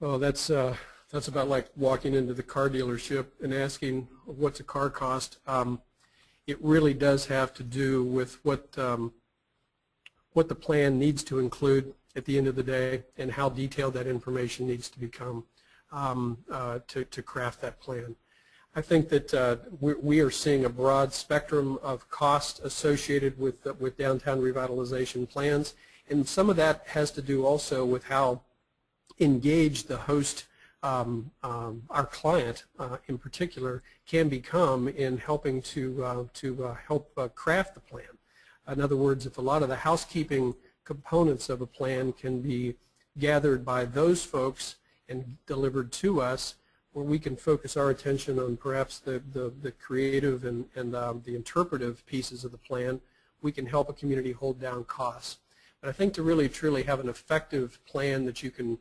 Well, that's about like walking into the car dealership and asking what's a car cost. It really does have to do with what the plan needs to include at the end of the day and how detailed that information needs to become to craft that plan. I think that we are seeing a broad spectrum of cost associated with downtown revitalization plans, and some of that has to do also with how engaged the host, our client in particular, can become in helping to help craft the plan. In other words, if a lot of the housekeeping components of a plan can be gathered by those folks and delivered to us, where we can focus our attention on perhaps the creative and the interpretive pieces of the plan, we can help a community hold down costs. But I think to really truly have an effective plan that you can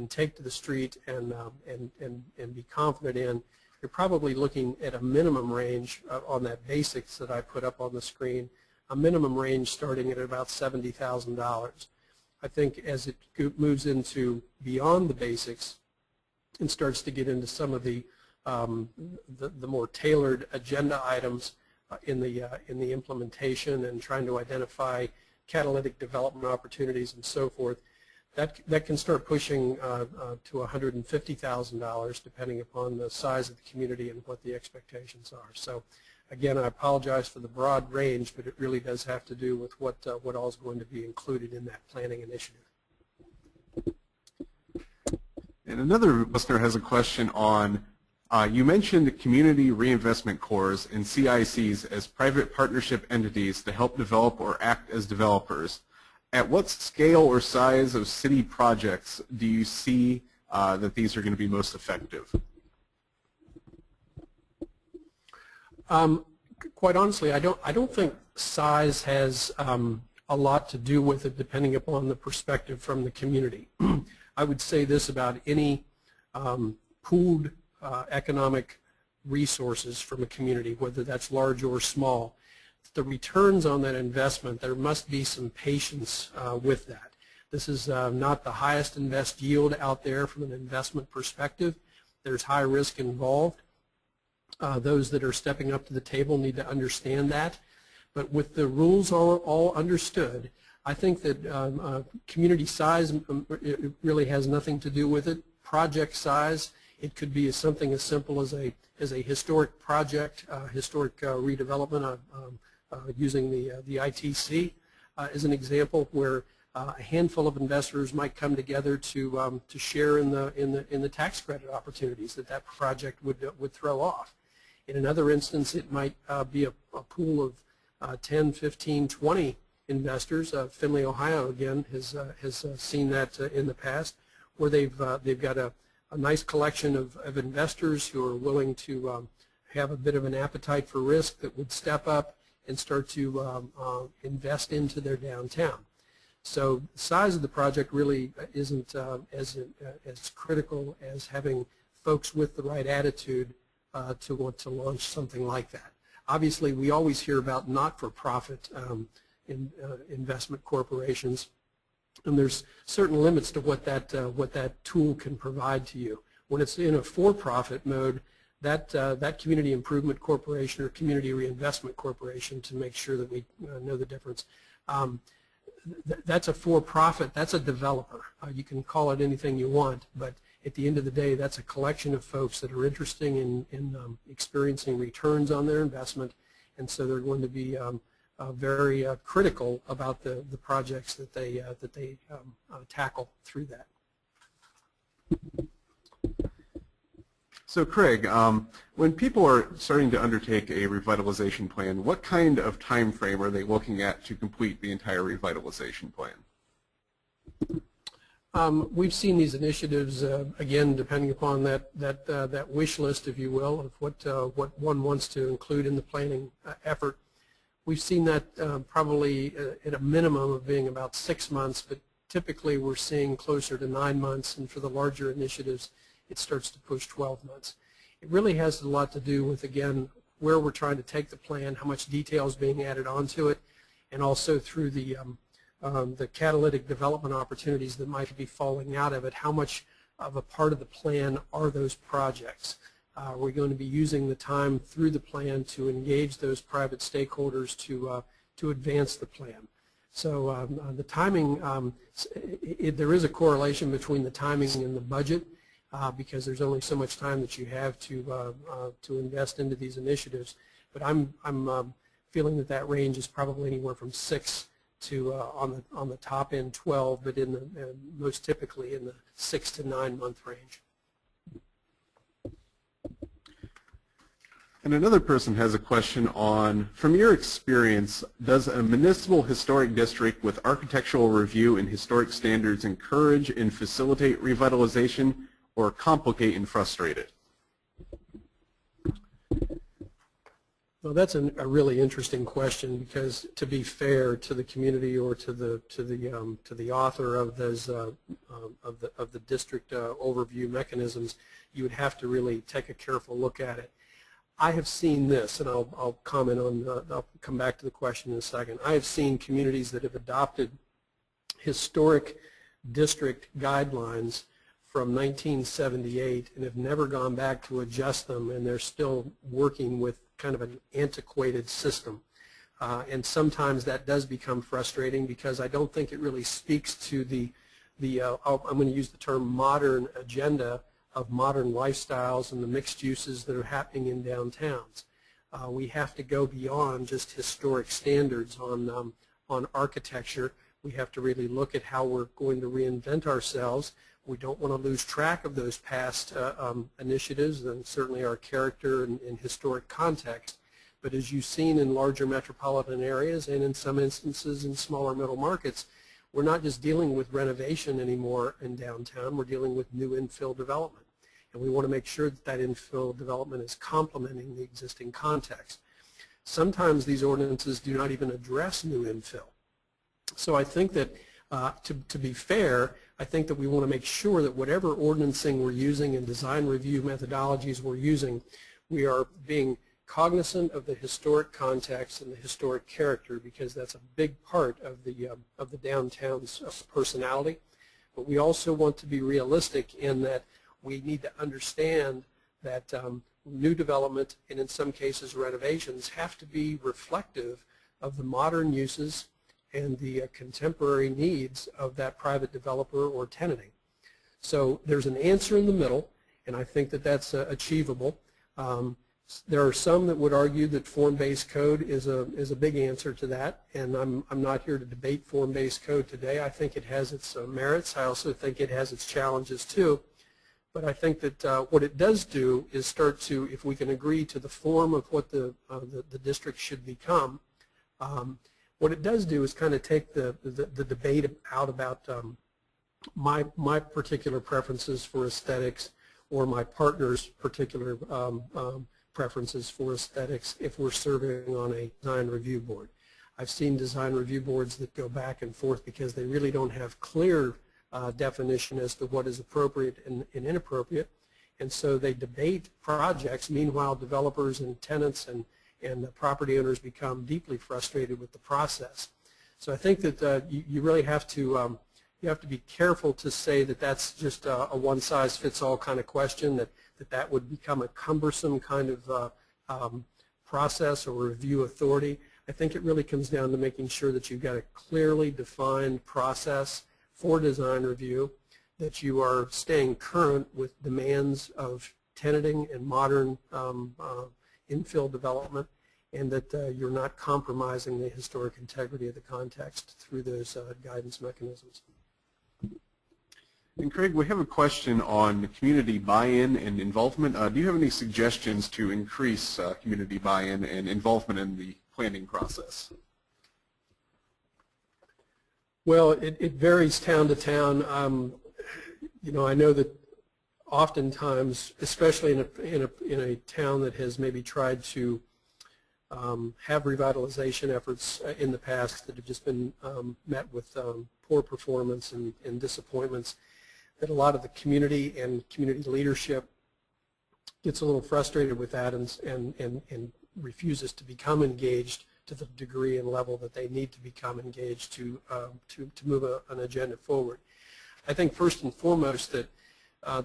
take to the street and be confident in, you're probably looking at a minimum range on that basics that I put up on the screen, a minimum range starting at about $70,000. I think as it moves into beyond the basics and starts to get into some of the more tailored agenda items in the implementation and trying to identify catalytic development opportunities and so forth, that can start pushing to $150,000 depending upon the size of the community and what the expectations are. So again, I apologize for the broad range, but it really does have to do with what all is going to be included in that planning initiative. And another listener has a question on, you mentioned community reinvestment corps and CICs as private partnership entities to help develop or act as developers. At what scale or size of city projects do you see that these are going to be most effective? Quite honestly, I don't think size has a lot to do with it, depending upon the perspective from the community. I would say this about any pooled economic resources from a community, whether that's large or small. The returns on that investment, there must be some patience with that. This is not the highest invest yield out there from an investment perspective. There's high risk involved. Those that are stepping up to the table need to understand that. But with the rules all understood, I think that community size it really has nothing to do with it. Project size, it could be something as simple as a historic project, historic redevelopment, using the ITC as an example, where a handful of investors might come together to share in the tax credit opportunities that project would throw off. In another instance, it might be a pool of 10, 15, 20 investors. Findlay, Ohio, again, has seen that in the past, where they've got a nice collection of investors who are willing to have a bit of an appetite for risk that would step up and start to invest into their downtown. So the size of the project really isn't as critical as having folks with the right attitude to want to launch something like that. Obviously, we always hear about not-for-profit investment corporations. And there's certain limits to what that tool can provide to you. When it's in a for-profit mode, that community improvement corporation or community reinvestment corporation, to make sure that we know the difference, that's a for-profit, that's a developer. You can call it anything you want, but at the end of the day, that's a collection of folks that are interested in experiencing returns on their investment, and so they're going to be very critical about the projects that they tackle through that. So Craig, when people are starting to undertake a revitalization plan, what kind of time frame are they looking at to complete the entire revitalization plan? We've seen these initiatives, again, depending upon that wish list, if you will, of what one wants to include in the planning effort. We've seen that probably at a minimum of being about 6 months, but typically we're seeing closer to 9 months, and for the larger initiatives, it starts to push 12 months. It really has a lot to do with, again, where we're trying to take the plan, how much detail is being added onto it, and also through the catalytic development opportunities that might be falling out of it. How much of a part of the plan are those projects? We're going to be using the time through the plan to engage those private stakeholders to advance the plan. So the timing, there is a correlation between the timing and the budget, because there's only so much time that you have to invest into these initiatives. But I'm feeling that range is probably anywhere from 6 to on the top end 12, but in the most typically in the 6 to 9 month range. And another person has a question on, from your experience, does a municipal historic district with architectural review and historic standards encourage and facilitate revitalization, or complicate and frustrate it? Well, that's a really interesting question, because to be fair to the community or to the author of those of the district overview mechanisms, you would have to really take a careful look at it. I have seen this, and I'll comment on. I'll come back to the question in a second. I have seen communities that have adopted historic district guidelines from 1978 and have never gone back to adjust them, and they're still working with kind of an antiquated system. And sometimes that does become frustrating, because I don't think it really speaks to I'm going to use the term modern agenda of modern lifestyles and the mixed uses that are happening in downtowns. We have to go beyond just historic standards on architecture. We have to really look at how we're going to reinvent ourselves. We don't want to lose track of those past initiatives and certainly our character and historic context. But as you've seen in larger metropolitan areas and in some instances in smaller middle markets, we're not just dealing with renovation anymore in downtown, we're dealing with new infill development. And we want to make sure that that infill development is complementing the existing context. Sometimes these ordinances do not even address new infill. So I think that to be fair, I think that we want to make sure that whatever ordinancing we're using and design review methodologies we're using, we are being cognizant of the historic context and the historic character, because that's a big part of the downtown's personality. But we also want to be realistic in that we need to understand that new development, and in some cases renovations, have to be reflective of the modern uses and the contemporary needs of that private developer or tenanting. So there's an answer in the middle, and I think that that's achievable. There are some that would argue that form-based code is a big answer to that, and I'm not here to debate form-based code today. I think it has its merits. I also think it has its challenges too. But I think that what it does do is start to, if we can agree to the form of what the district should become, what it does do is kind of take the debate out about my particular preferences for aesthetics or my partner's particular preferences for aesthetics if we're serving on a design review board. I've seen design review boards that go back and forth because they really don't have clear definition as to what is appropriate and inappropriate, and so they debate projects. Meanwhile, developers and tenants and the property owners become deeply frustrated with the process. So I think that you really have to be careful to say that that's just a one-size-fits-all kind of question, that would become a cumbersome kind of process or review authority. I think it really comes down to making sure that you've got a clearly defined process for design review, that you are staying current with demands of tenanting and modern infill development, and that you're not compromising the historic integrity of the context through those guidance mechanisms. And Craig, we have a question on community buy-in and involvement. Do you have any suggestions to increase community buy-in and involvement in the planning process? Well, it varies town to town. You know, I know that oftentimes, especially in a town that has maybe tried to have revitalization efforts in the past that have just been met with poor performance and disappointments, that a lot of the community and community leadership gets a little frustrated with that and refuses to become engaged to the degree and level that they need to become engaged to move an agenda forward. I think first and foremost that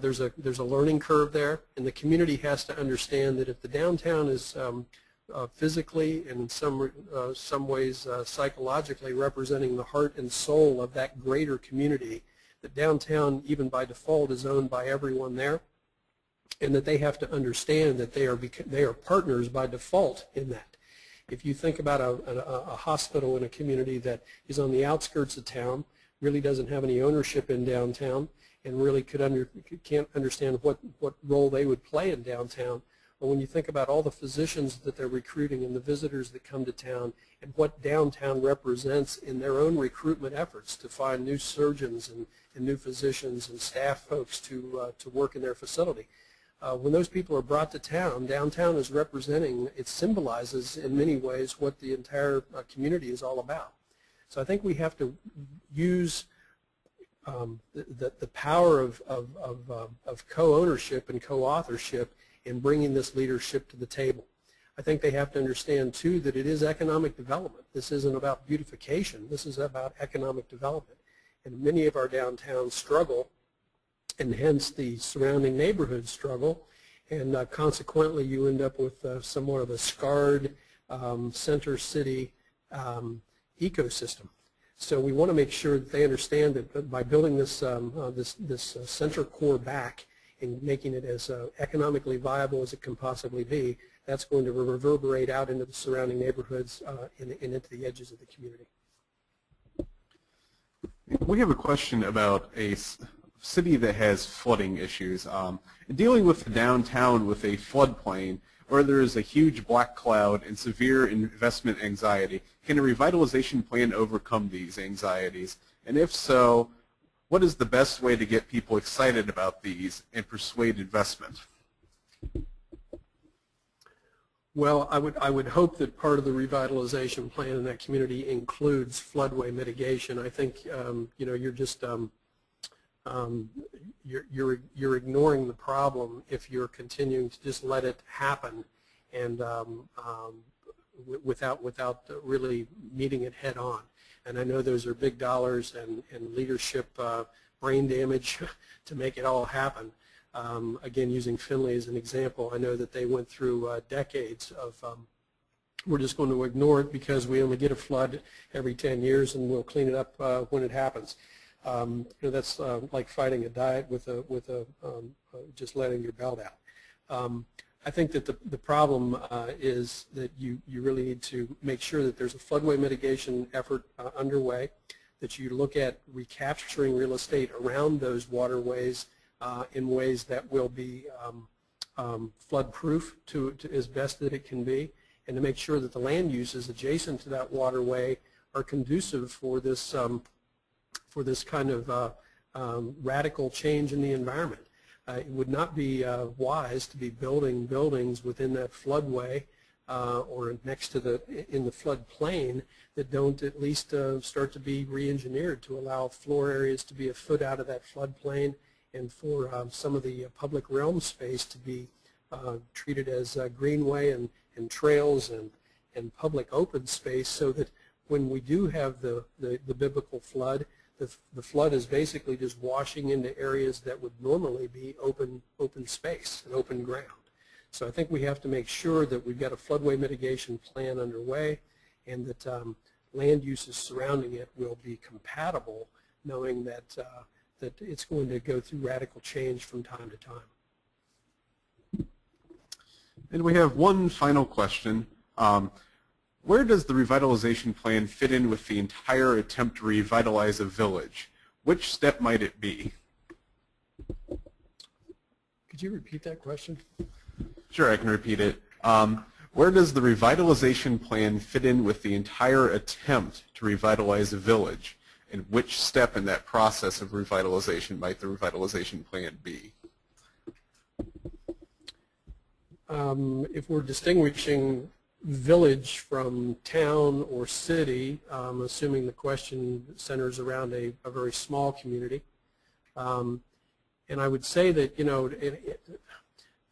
there's a learning curve there, and the community has to understand that if the downtown is physically and in some ways psychologically representing the heart and soul of that greater community, that downtown, even by default, is owned by everyone there, and that they have to understand that they are partners by default in that. If you think about a hospital in a community that is on the outskirts of town, really doesn't have any ownership in downtown, and really can't understand what role they would play in downtown. But when you think about all the physicians that they're recruiting and the visitors that come to town and what downtown represents in their own recruitment efforts to find new surgeons and new physicians and staff folks to work in their facility, when those people are brought to town, downtown is representing, it symbolizes in many ways what the entire community is all about. So I think we have to use the power of co-ownership and co-authorship in bringing this leadership to the table. I think they have to understand, too, that it is economic development. This isn't about beautification. This is about economic development. And many of our downtowns struggle, and hence the surrounding neighborhoods struggle, and consequently you end up with somewhat of a scarred center city ecosystem. So we want to make sure that they understand that by building this center core back and making it as economically viable as it can possibly be, that's going to reverberate out into the surrounding neighborhoods and into the edges of the community. We have a question about a city that has flooding issues. Dealing with the downtown with a floodplain where there is a huge black cloud and severe investment anxiety, can a revitalization plan overcome these anxieties? And if so, what is the best way to get people excited about these and persuade investment? Well, I would hope that part of the revitalization plan in that community includes floodway mitigation. I think you know, you're just you're ignoring the problem if you're continuing to just let it happen and without really meeting it head on. And I know those are big dollars and leadership brain damage to make it all happen. Again, using Findlay as an example, I know that they went through decades of we're just going to ignore it because we only get a flood every 10 years and we'll clean it up when it happens. You know, that's like fighting a diet with just letting your belt out. I think that the problem is that you really need to make sure that there's a floodway mitigation effort underway, that you look at recapturing real estate around those waterways in ways that will be flood-proof to as best that it can be, and to make sure that the land uses adjacent to that waterway are conducive for this kind of radical change in the environment. It would not be wise to be building buildings within that floodway or next to in the floodplain that don't at least start to be re-engineered to allow floor areas to be a foot out of that floodplain, and for some of the public realm space to be treated as greenway and trails and public open space, so that when we do have the biblical flood, the flood is basically just washing into areas that would normally be open space and open ground. So I think we have to make sure that we've got a floodway mitigation plan underway, and that land uses surrounding it will be compatible, knowing that that it's going to go through radical change from time to time. And we have one final question. Where does the revitalization plan fit in with the entire attempt to revitalize a village? Which step might it be? Could you repeat that question? Sure, I can repeat it. Where does the revitalization plan fit in with the entire attempt to revitalize a village? And which step in that process of revitalization might the revitalization plan be? If we're distinguishing village from town or city, assuming the question centers around a very small community, and I would say that, you know,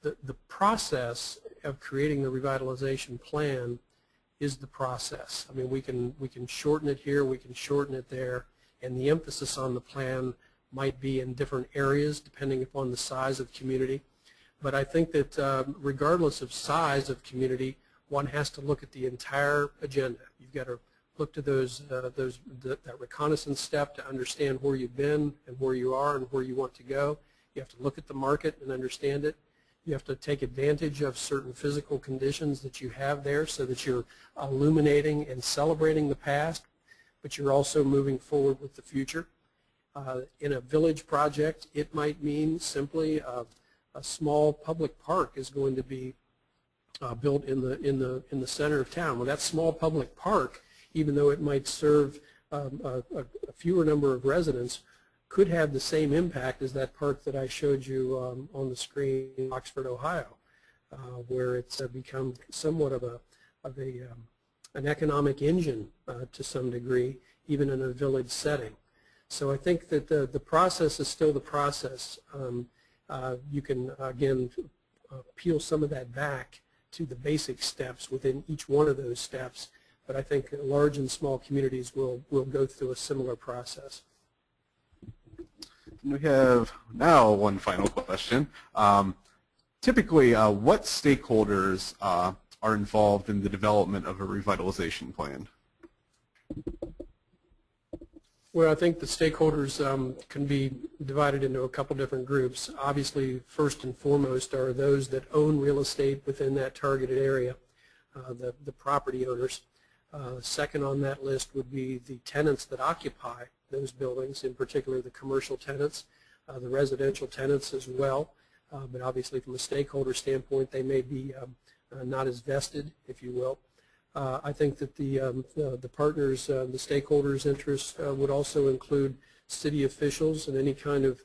the process of creating the revitalization plan is the process. I mean, we can shorten it here, we can shorten it there, and the emphasis on the plan might be in different areas depending upon the size of community. But I think that regardless of size of community, one has to look at the entire agenda. You've got to look to that reconnaissance step to understand where you've been and where you are and where you want to go. You have to look at the market and understand it. You have to take advantage of certain physical conditions that you have there so that you're illuminating and celebrating the past, but you're also moving forward with the future. In a village project, it might mean simply a small public park is going to be built in the center of town. Well, that small public park, even though it might serve a fewer number of residents, could have the same impact as that park that I showed you on the screen in Oxford, Ohio, where it's become somewhat of an economic engine to some degree, even in a village setting. So I think that the process is still the process. You can, again, peel some of that back to the basic steps within each one of those steps, but I think large and small communities will go through a similar process. We have now one final question. Typically, what stakeholders are involved in the development of a revitalization plan? Well, I think the stakeholders can be divided into a couple different groups. Obviously, first and foremost are those that own real estate within that targeted area, the property owners. Second on that list would be the tenants that occupy those buildings, in particular the commercial tenants, the residential tenants as well. But obviously from a stakeholder standpoint, they may be not as vested, if you will. I think that the partners, the stakeholders' interests would also include city officials and any kind of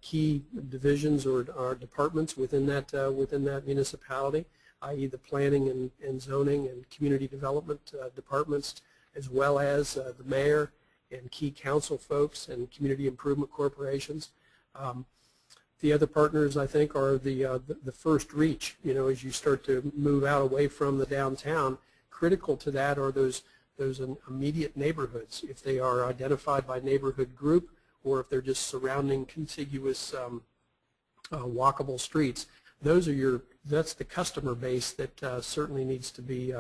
key divisions or departments within that municipality, i.e. the planning and zoning and community development departments, as well as the mayor and key council folks and community improvement corporations. The other partners, I think, are the first reach. You know, as you start to move out away from the downtown, critical to that are those immediate neighborhoods, if they are identified by neighborhood group or if they're just surrounding contiguous walkable streets. That's the customer base that certainly needs to be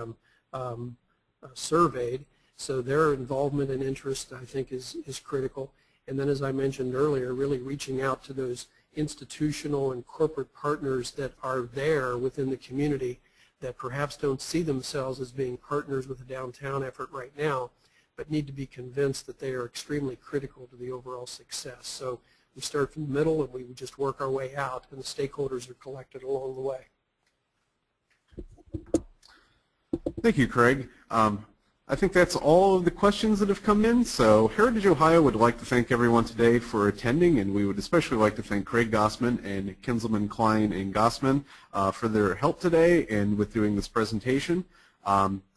surveyed. So their involvement and interest, I think, is critical. And then, as I mentioned earlier, really reaching out to those institutional and corporate partners that are there within the community that perhaps don't see themselves as being partners with the downtown effort right now, but need to be convinced that they are extremely critical to the overall success. So we start from the middle and we just work our way out, and the stakeholders are collected along the way. Thank you, Craig. I think that's all of the questions that have come in. So Heritage Ohio would like to thank everyone today for attending, and we would especially like to thank Craig Gossman and Kinsman, Klein, and Gozman for their help today and with doing this presentation.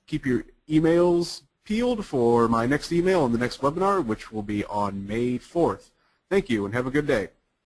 Keep your emails peeled for my next email and the next webinar, which will be on May 4th. Thank you, and have a good day.